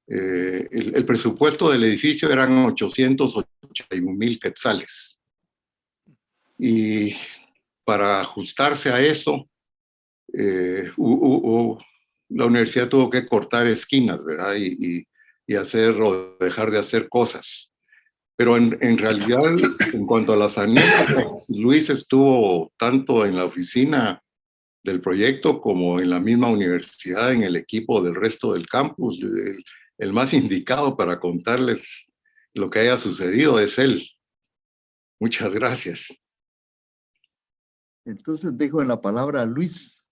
El presupuesto del edificio eran 881,000 quetzales. Y para ajustarse a eso, la universidad tuvo que cortar esquinas, ¿verdad? Y hacer o dejar de hacer cosas. Pero en realidad, en cuanto a las anécdotas, Luis estuvo tanto en la oficina del proyecto como en la misma universidad, en el equipo del resto del campus. El más indicado para contarles lo que haya sucedido es él. Muchas gracias. Entonces dejo la palabra a Luis.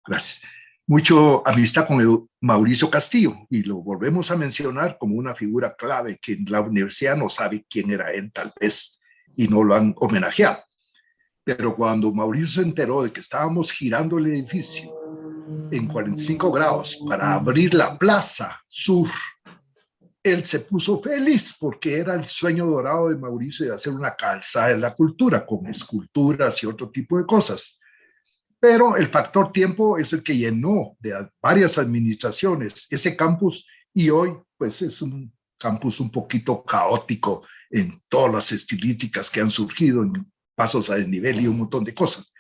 Gracias. Mucho amistad con Mauricio Castillo, y lo volvemos a mencionar como una figura clave que la universidad no sabe quién era él, tal vez, y no lo han homenajeado. Pero cuando Mauricio se enteró de que estábamos girando el edificio en 45 grados para abrir la plaza sur, él se puso feliz porque era el sueño dorado de Mauricio de hacer una calzada de la cultura con esculturas y otro tipo de cosas. Pero el factor tiempo es el que llenó de varias administraciones ese campus, y hoy pues es un campus un poquito caótico en todas las estilísticas que han surgido, en pasos a desnivel y un montón de cosas.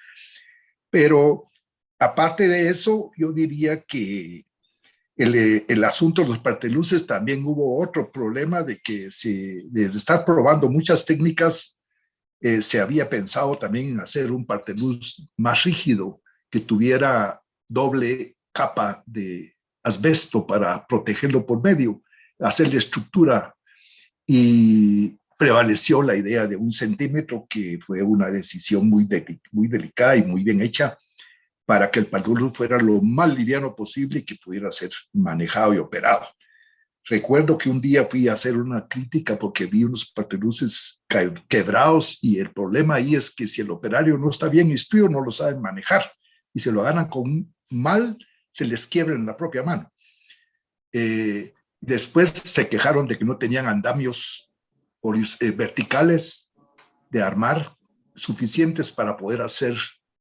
Pero aparte de eso, yo diría que el asunto de los parteluces también hubo otro problema de que de estar probando muchas técnicas, se había pensado también en hacer un parteluz más rígido que tuviera doble capa de asbesto para protegerlo por medio, hacerle estructura, y prevaleció la idea de 1 centímetro, que fue una decisión muy delicada y muy bien hecha para que el parteluz fuera lo más liviano posible y que pudiera ser manejado y operado. Recuerdo que un día fui a hacer una crítica porque vi unos parteluces quebrados, y el problema ahí es que si el operario no está bien instruido, no lo saben manejar, y se lo agarran con mal, se les quiebra en la propia mano. Después se quejaron de que no tenían andamios verticales de armar suficientes para poder hacer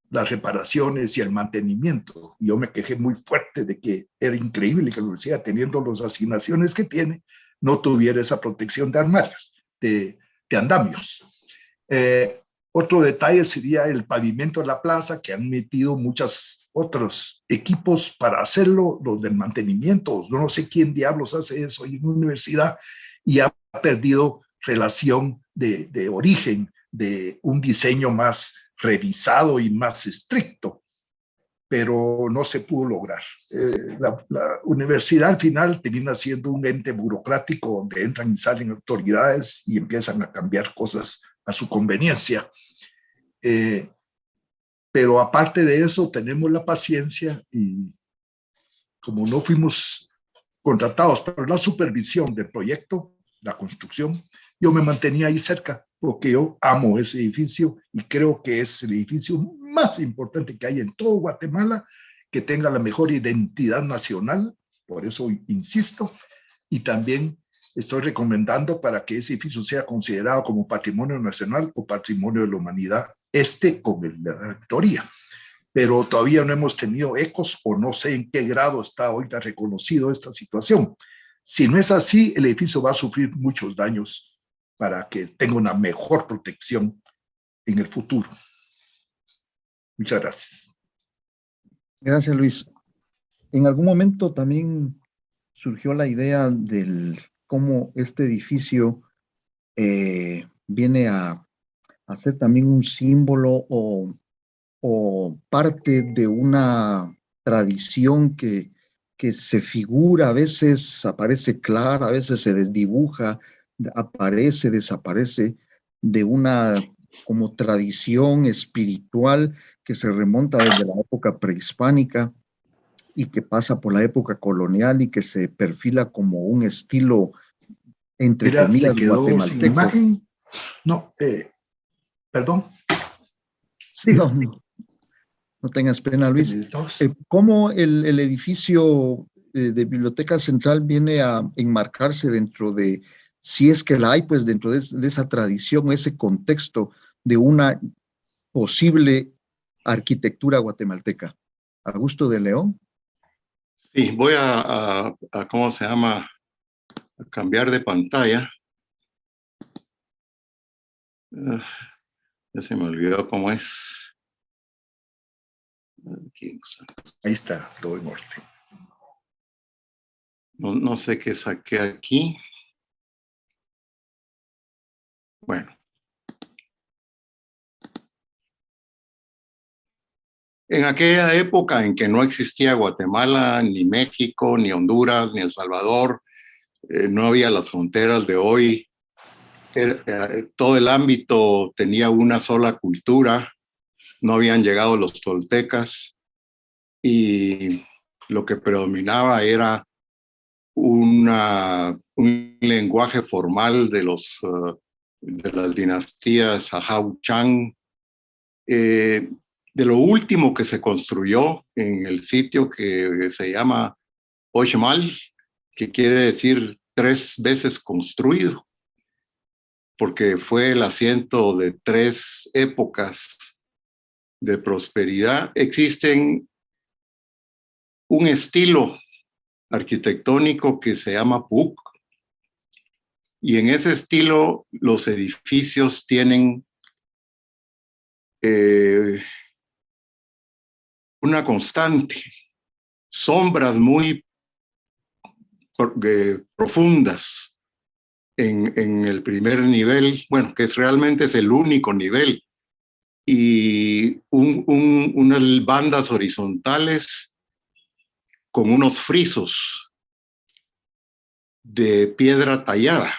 las reparaciones y el mantenimiento. Y yo me quejé muy fuerte de que era increíble que la universidad, teniendo las asignaciones que tiene, no tuviera esa protección de armarios, de andamios. Otro detalle sería el pavimento de la plaza, que han metido muchos otros equipos para hacerlo, los del mantenimiento. No sé quién diablos hace eso en una universidad, y ha perdido relación de origen, de un diseño más revisado y más estricto, pero no se pudo lograr. La universidad al final termina siendo un ente burocrático donde entran y salen autoridades y empiezan a cambiar cosas a su conveniencia. Pero aparte de eso, tenemos la paciencia, y como no fuimos contratados para la supervisión del proyecto, la construcción, yo me mantenía ahí cerca porque yo amo ese edificio y creo que es el edificio más importante que hay en todo Guatemala, que tenga la mejor identidad nacional, por eso insisto, y también estoy recomendando para que ese edificio sea considerado como patrimonio nacional o patrimonio de la humanidad, con la rectoría. Pero todavía no hemos tenido ecos o no sé en qué grado está ahorita reconocido esta situación. Si no es así, el edificio va a sufrir muchos daños para que tenga una mejor protección en el futuro. Muchas gracias. Gracias, Luis. En algún momento también surgió la idea del cómo este edificio viene a ser también un símbolo o parte de una tradición que se figura, a veces aparece clara, a veces se desdibuja, aparece, desaparece, de una como tradición espiritual que se remonta desde la época prehispánica y que pasa por la época colonial y que se perfila como un estilo, entre Mira, comillas, se quedó sin guatemalteco. imagen. No, perdón. Sí, no tengas pena, Luis. ¿Cómo el edificio de Biblioteca Central viene a enmarcarse dentro de, si es que la hay, pues dentro de esa tradición, ese contexto de una posible arquitectura guatemalteca? Augusto de León. Sí, voy a ¿cómo se llama? A cambiar de pantalla. Ya se me olvidó cómo es. Aquí, ahí está, todo en orden. No sé qué saqué aquí. Bueno. En aquella época en que no existía Guatemala, ni México, ni Honduras, ni El Salvador, no había las fronteras de hoy, todo el ámbito tenía una sola cultura, no habían llegado los toltecas y lo que predominaba era un lenguaje formal de las dinastías Ahau Chang. De lo último que se construyó en el sitio que se llama Oxmal, que quiere decir 3 veces construido, porque fue el asiento de 3 épocas de prosperidad. Existen un estilo arquitectónico que se llama PUC, y en ese estilo los edificios tienen una constante, sombras muy profundas en el primer nivel, bueno, que realmente es el único nivel, y unas bandas horizontales con unos frisos de piedra tallada.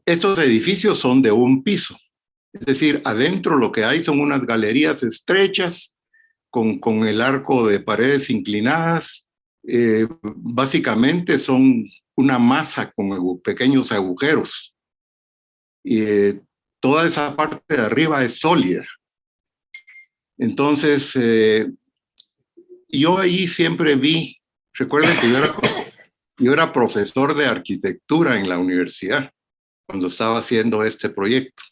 Estos edificios son de un piso, es decir, adentro lo que hay son unas galerías estrechas con el arco de paredes inclinadas. Básicamente son una masa con pequeños agujeros. Toda esa parte de arriba es sólida. Entonces, yo ahí siempre vi, recuerden que yo era profesor de arquitectura en la universidad cuando estaba haciendo este proyecto,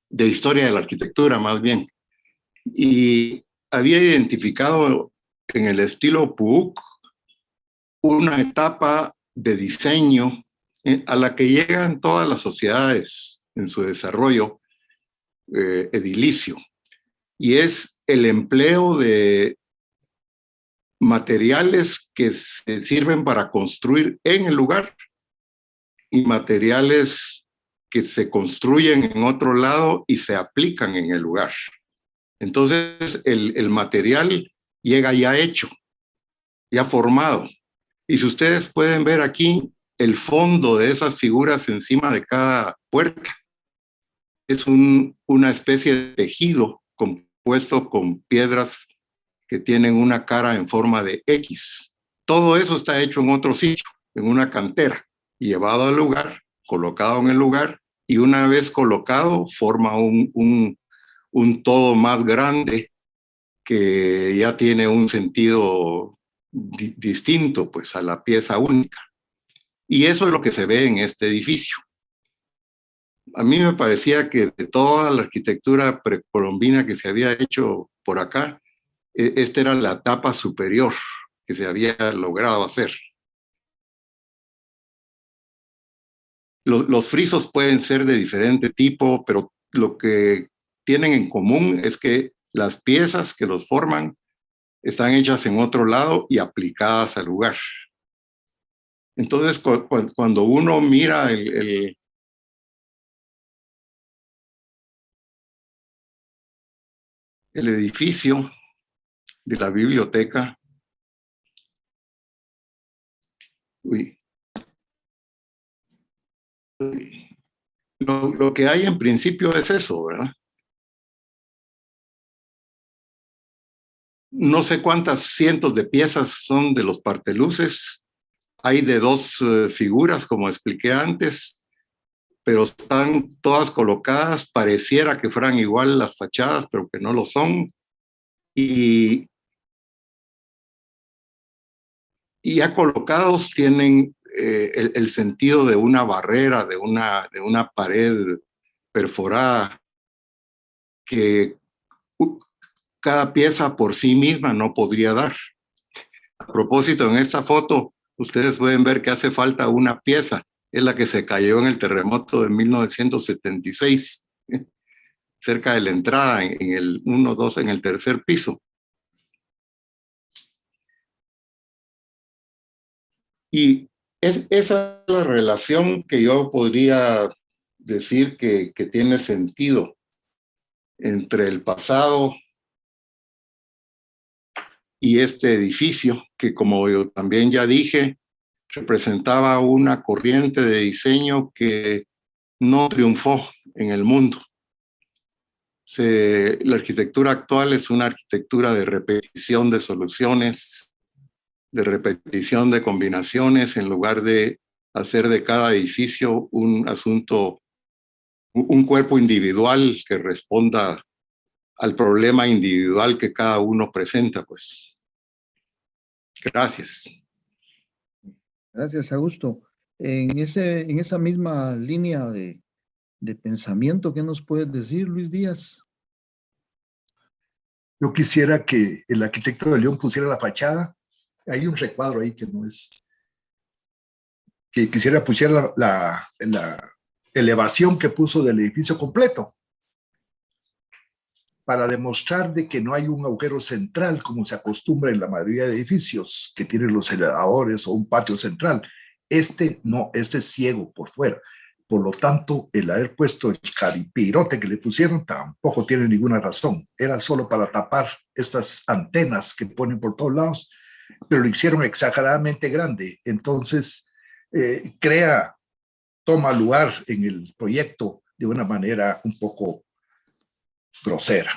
de historia de la arquitectura más bien. Y había identificado en el estilo PUC una etapa de diseño a la que llegan todas las sociedades en su desarrollo edilicio, y es el empleo de materiales que se sirven para construir en el lugar y materiales que se construyen en otro lado y se aplican en el lugar. Entonces el material llega ya hecho, ya formado. Y si ustedes pueden ver aquí el fondo de esas figuras encima de cada puerta, es una especie de tejido compuesto con piedras que tienen una cara en forma de X. Todo eso está hecho en otro sitio, en una cantera, y llevado al lugar colocado en el lugar, y una vez colocado forma un todo más grande que ya tiene un sentido distinto pues a la pieza única. Y eso es lo que se ve en este edificio. A mí me parecía que de toda la arquitectura precolombina que se había hecho por acá, esta era la etapa superior que se había logrado hacer. Los frisos pueden ser de diferente tipo, pero lo que tienen en común es que las piezas que los forman están hechas en otro lado y aplicadas al lugar. Entonces, cuando uno mira el edificio de la biblioteca, lo que hay en principio es eso, ¿verdad? No sé cuántas cientos de piezas son de los parteluces. Hay de dos figuras, como expliqué antes, pero están todas colocadas. Pareciera que fueran igual las fachadas, pero que no lo son. Y ya colocados tienen el sentido de una barrera, de una pared perforada, que cada pieza por sí misma no podría dar. A propósito, en esta foto, ustedes pueden ver que hace falta una pieza, es la que se cayó en el terremoto de 1976, cerca de la entrada, en el 1-2, en el tercer piso. Y esa es la relación que yo podría decir que tiene sentido entre el pasado y este edificio, que como yo también ya dije, representaba una corriente de diseño que no triunfó en el mundo. La arquitectura actual es una arquitectura de repetición de soluciones, de repetición de combinaciones, en lugar de hacer de cada edificio un asunto, un cuerpo individual que responda al problema individual que cada uno presenta, pues. Gracias. Gracias, Augusto. En esa misma línea de pensamiento, ¿qué nos puedes decir, Luis Díaz? Yo quisiera que el arquitecto de León pusiera la fachada. Hay un recuadro ahí que no es... Que quisiera pusiera la elevación que puso del edificio completo, para demostrar de que no hay un agujero central como se acostumbra en la mayoría de edificios que tienen los elevadores o un patio central. Este no, este es ciego por fuera. Por lo tanto, el haber puesto el caripirote que le pusieron tampoco tiene ninguna razón. Era solo para tapar estas antenas que ponen por todos lados, pero lo hicieron exageradamente grande. Entonces, toma lugar en el proyecto de una manera un poco grosera.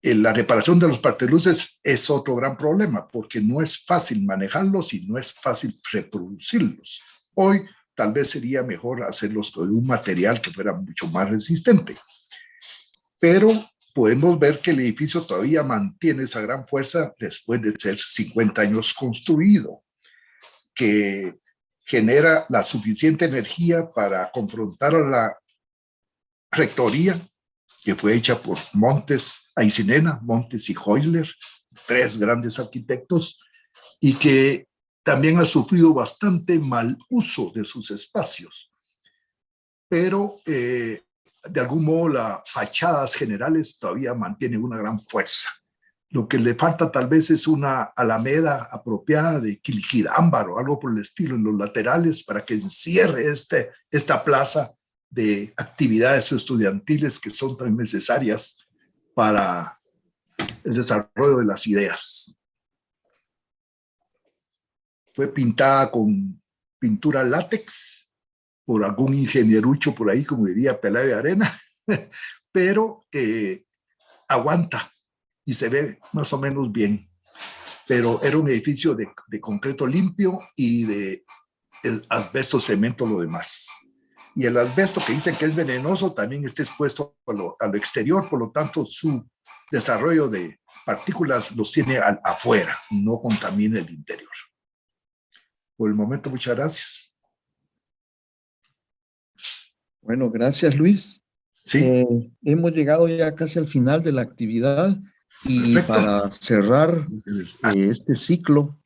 La reparación de los parteluces es otro gran problema, porque no es fácil manejarlos y no es fácil reproducirlos. Hoy tal vez sería mejor hacerlos con un material que fuera mucho más resistente. Pero podemos ver que el edificio todavía mantiene esa gran fuerza después de ser 50 años construido, que genera la suficiente energía para confrontar a la rectoría, que fue hecha por Aycinena, Montes y Heusler, 3 grandes arquitectos, y que también ha sufrido bastante mal uso de sus espacios. Pero de algún modo las fachadas generales todavía mantienen una gran fuerza. Lo que le falta tal vez es una alameda apropiada de Quiliquidambar o algo por el estilo en los laterales para que encierre esta plaza de actividades estudiantiles que son tan necesarias para el desarrollo de las ideas. Fue pintada con pintura látex por algún ingenierucho por ahí, como diría Pelayo Arena, pero aguanta y se ve más o menos bien. Pero era un edificio de concreto limpio y de el asbesto, cemento, lo demás. Y el asbesto, que dicen que es venenoso, también está expuesto a lo exterior, por lo tanto su desarrollo de partículas los tiene afuera, no contamina el interior. Por el momento, muchas gracias. Bueno, gracias, Luis. Sí. Hemos llegado ya casi al final de la actividad y Perfecto. para cerrar este ciclo,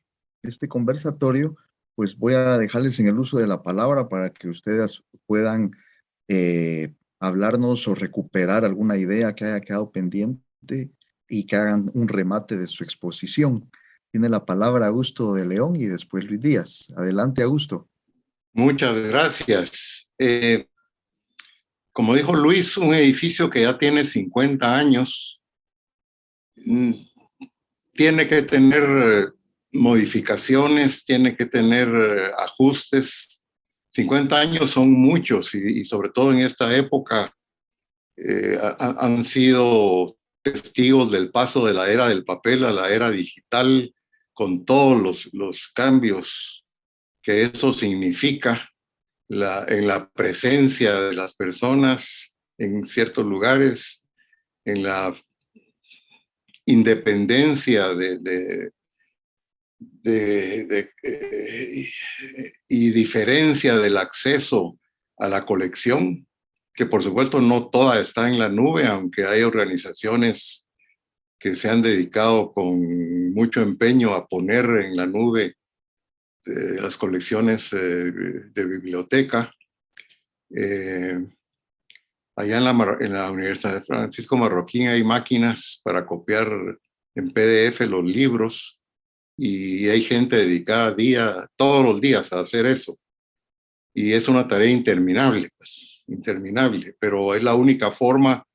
este conversatorio, pues voy a dejarles en el uso de la palabra para que ustedes puedan hablarnos o recuperar alguna idea que haya quedado pendiente y que hagan un remate de su exposición. Tiene la palabra Augusto de León y después Luis Díaz. Adelante, Augusto. Muchas gracias. Como dijo Luis, un edificio que ya tiene 50 años tiene que tener modificaciones, tiene que tener ajustes. 50 años son muchos y sobre todo en esta época han sido testigos del paso de la era del papel a la era digital, con todos los cambios que eso significa en la presencia de las personas en ciertos lugares, en la independencia y diferencia del acceso a la colección, que por supuesto no toda está en la nube, aunque hay organizaciones que se han dedicado con mucho empeño a poner en la nube las colecciones de biblioteca. Allá en la Universidad de Francisco Marroquín hay máquinas para copiar en PDF los libros y hay gente dedicada todos los días a hacer eso. Y es una tarea interminable, pues, interminable, pero es la única forma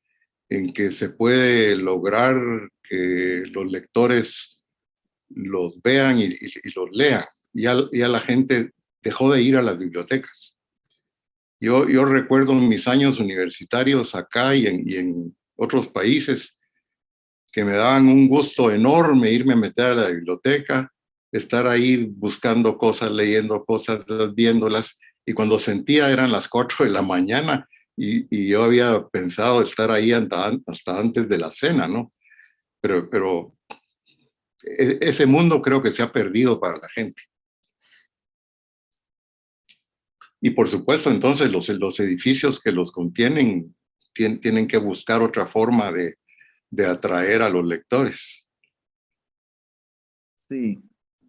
en que se puede lograr que los lectores los vean y los lean. Ya la gente dejó de ir a las bibliotecas. Yo recuerdo en mis años universitarios acá y en otros países que me daban un gusto enorme irme a meter a la biblioteca, estar ahí buscando cosas, leyendo cosas, viéndolas, y cuando sentía eran las 4 de la mañana y yo había pensado estar ahí hasta antes de la cena, ¿no? Pero ese mundo creo que se ha perdido para la gente. Y por supuesto, entonces, los edificios que los contienen tienen que buscar otra forma de atraer a los lectores. Sí.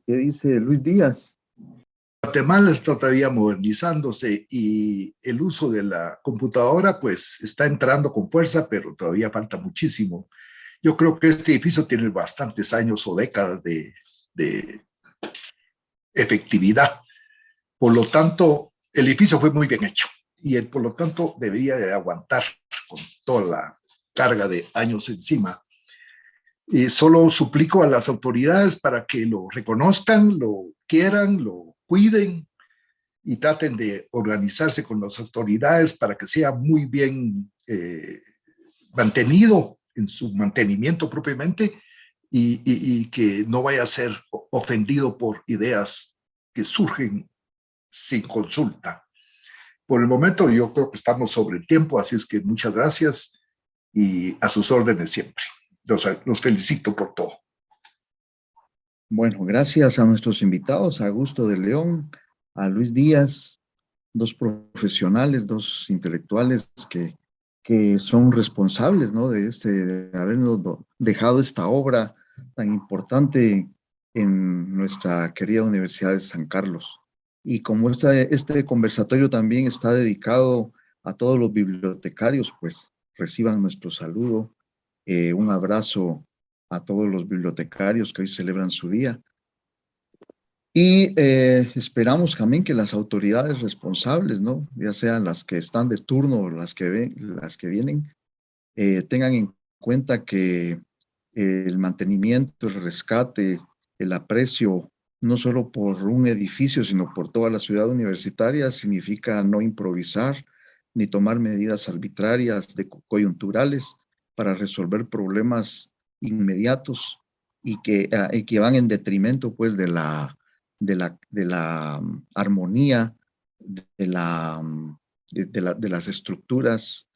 ¿Qué dice Luis Díaz? Guatemala está todavía modernizándose y el uso de la computadora pues está entrando con fuerza, pero todavía falta muchísimo. Yo creo que este edificio tiene bastantes años o décadas de efectividad. Por lo tanto, el edificio fue muy bien hecho y por lo tanto debería de aguantar con toda la carga de años encima. Y solo suplico a las autoridades para que lo reconozcan, lo quieran, lo cuiden y traten de organizarse con las autoridades para que sea muy bien mantenido en su mantenimiento propiamente y que no vaya a ser ofendido por ideas que surgen sin consulta. Por el momento yo creo que estamos sobre el tiempo, así es que muchas gracias y a sus órdenes siempre. Los felicito por todo. Bueno, gracias a nuestros invitados, a Augusto de León, a Luis Díaz, dos profesionales, dos intelectuales que son responsables, ¿no? de habernos dejado esta obra tan importante en nuestra querida Universidad de San Carlos. Y como este conversatorio también está dedicado a todos los bibliotecarios, pues reciban nuestro saludo, un abrazo a todos los bibliotecarios que hoy celebran su día. Y esperamos también que las autoridades responsables, ¿no? Ya sean las que están de turno o las que vienen, tengan en cuenta que el mantenimiento, el rescate, el aprecio, no solo por un edificio, sino por toda la ciudad universitaria, significa no improvisar ni tomar medidas arbitrarias, coyunturales, para resolver problemas inmediatos y que van en detrimento, pues, de la armonía, de las estructuras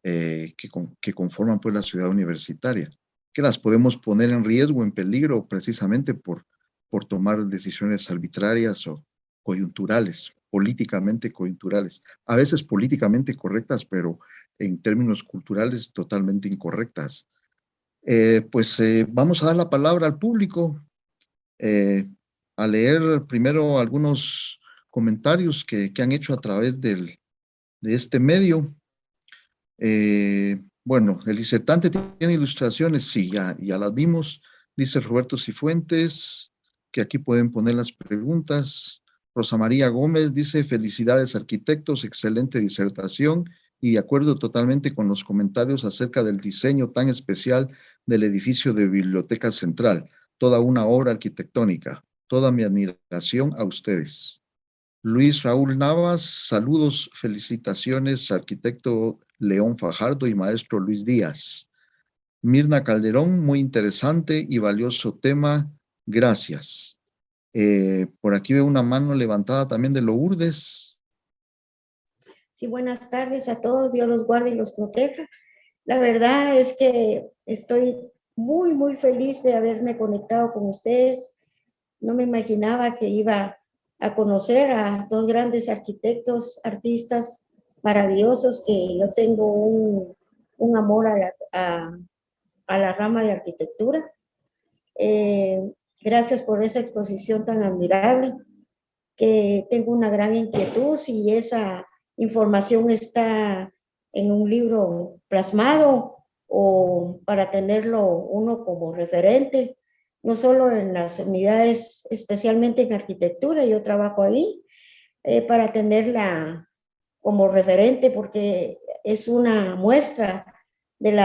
que conforman pues la ciudad universitaria, que las podemos poner en riesgo, en peligro, precisamente por tomar decisiones arbitrarias o coyunturales, políticamente coyunturales, a veces políticamente correctas, pero en términos culturales totalmente incorrectas. Vamos a dar la palabra al público, a leer primero algunos comentarios que han hecho a través de este medio. Bueno, el disertante tiene ilustraciones, sí, ya las vimos. Dice Roberto Cifuentes, que aquí pueden poner las preguntas. Rosa María Gómez dice, felicidades arquitectos, excelente disertación y de acuerdo totalmente con los comentarios acerca del diseño tan especial del edificio de Biblioteca Central. Toda una obra arquitectónica. Toda mi admiración a ustedes. Luis Raúl Navas, saludos, felicitaciones, arquitecto León Fajardo y maestro Luis Díaz. Mirna Calderón, muy interesante y valioso tema, gracias. Por aquí veo una mano levantada también de Lourdes. Sí, buenas tardes a todos, Dios los guarde y los proteja. La verdad es que estoy muy, muy feliz de haberme conectado con ustedes. No me imaginaba que iba a conocer a dos grandes arquitectos, artistas maravillosos, que yo tengo un amor a la rama de arquitectura. Gracias por esa exposición tan admirable, que tengo una gran inquietud si esa información está en un libro plasmado o para tenerlo uno como referente, no solo en las unidades, especialmente en arquitectura, yo trabajo ahí, para tenerla como referente, porque es una muestra del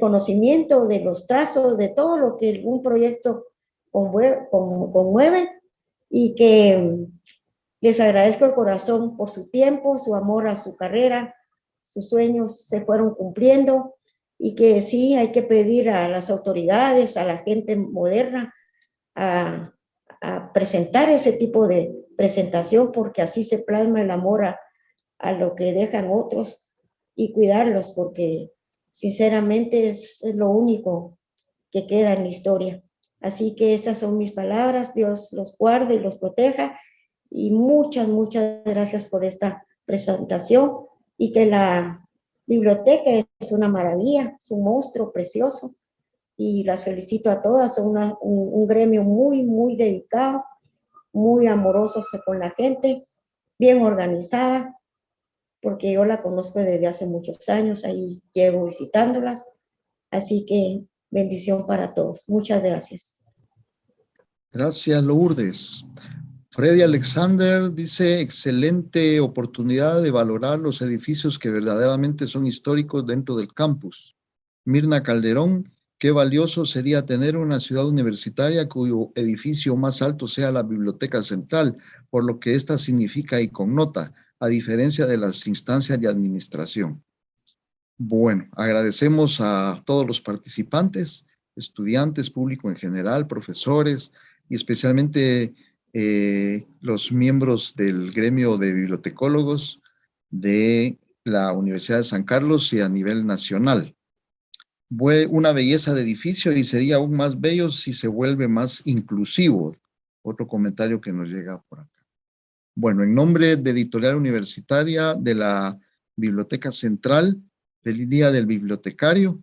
conocimiento, de los trazos, de todo lo que un proyecto conmueve, y que les agradezco de corazón por su tiempo, su amor a su carrera, sus sueños se fueron cumpliendo, y que sí hay que pedir a las autoridades, a la gente moderna, a presentar ese tipo de presentación, porque así se plasma el amor a lo que dejan otros y cuidarlos, porque sinceramente es lo único que queda en la historia. Así que estas son mis palabras, Dios los guarde y los proteja, y muchas, muchas gracias por esta presentación, y que la biblioteca es una maravilla, es un monstruo precioso, y las felicito a todas, son un gremio muy, muy dedicado, muy amoroso con la gente, bien organizada, porque yo la conozco desde hace muchos años, ahí llego visitándolas, así que bendición para todos. Muchas gracias. Gracias, Lourdes. Freddy Alexander dice, excelente oportunidad de valorar los edificios que verdaderamente son históricos dentro del campus. Mirna Calderón, qué valioso sería tener una ciudad universitaria cuyo edificio más alto sea la Biblioteca Central, por lo que esta significa y connota, a diferencia de las instancias de administración. Bueno, agradecemos a todos los participantes, estudiantes, público en general, profesores y especialmente los miembros del gremio de bibliotecólogos de la Universidad de San Carlos y a nivel nacional. Una belleza de edificio y sería aún más bello si se vuelve más inclusivo. Otro comentario que nos llega por acá. Bueno, en nombre de Editorial Universitaria de la Biblioteca Central, feliz día del bibliotecario.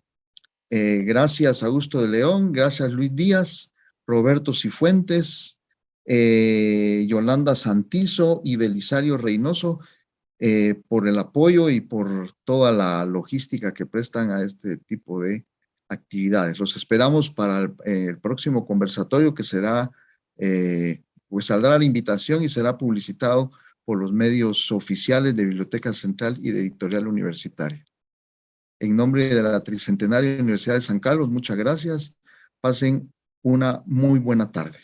Gracias Augusto de León, gracias Luis Díaz, Roberto Cifuentes, Yolanda Santizo y Belisario Reynoso por el apoyo y por toda la logística que prestan a este tipo de actividades. Los esperamos para el próximo conversatorio que será, pues saldrá la invitación y será publicitado por los medios oficiales de Biblioteca Central y de Editorial Universitaria. En nombre de la Tricentenaria Universidad de San Carlos, muchas gracias. Pasen una muy buena tarde.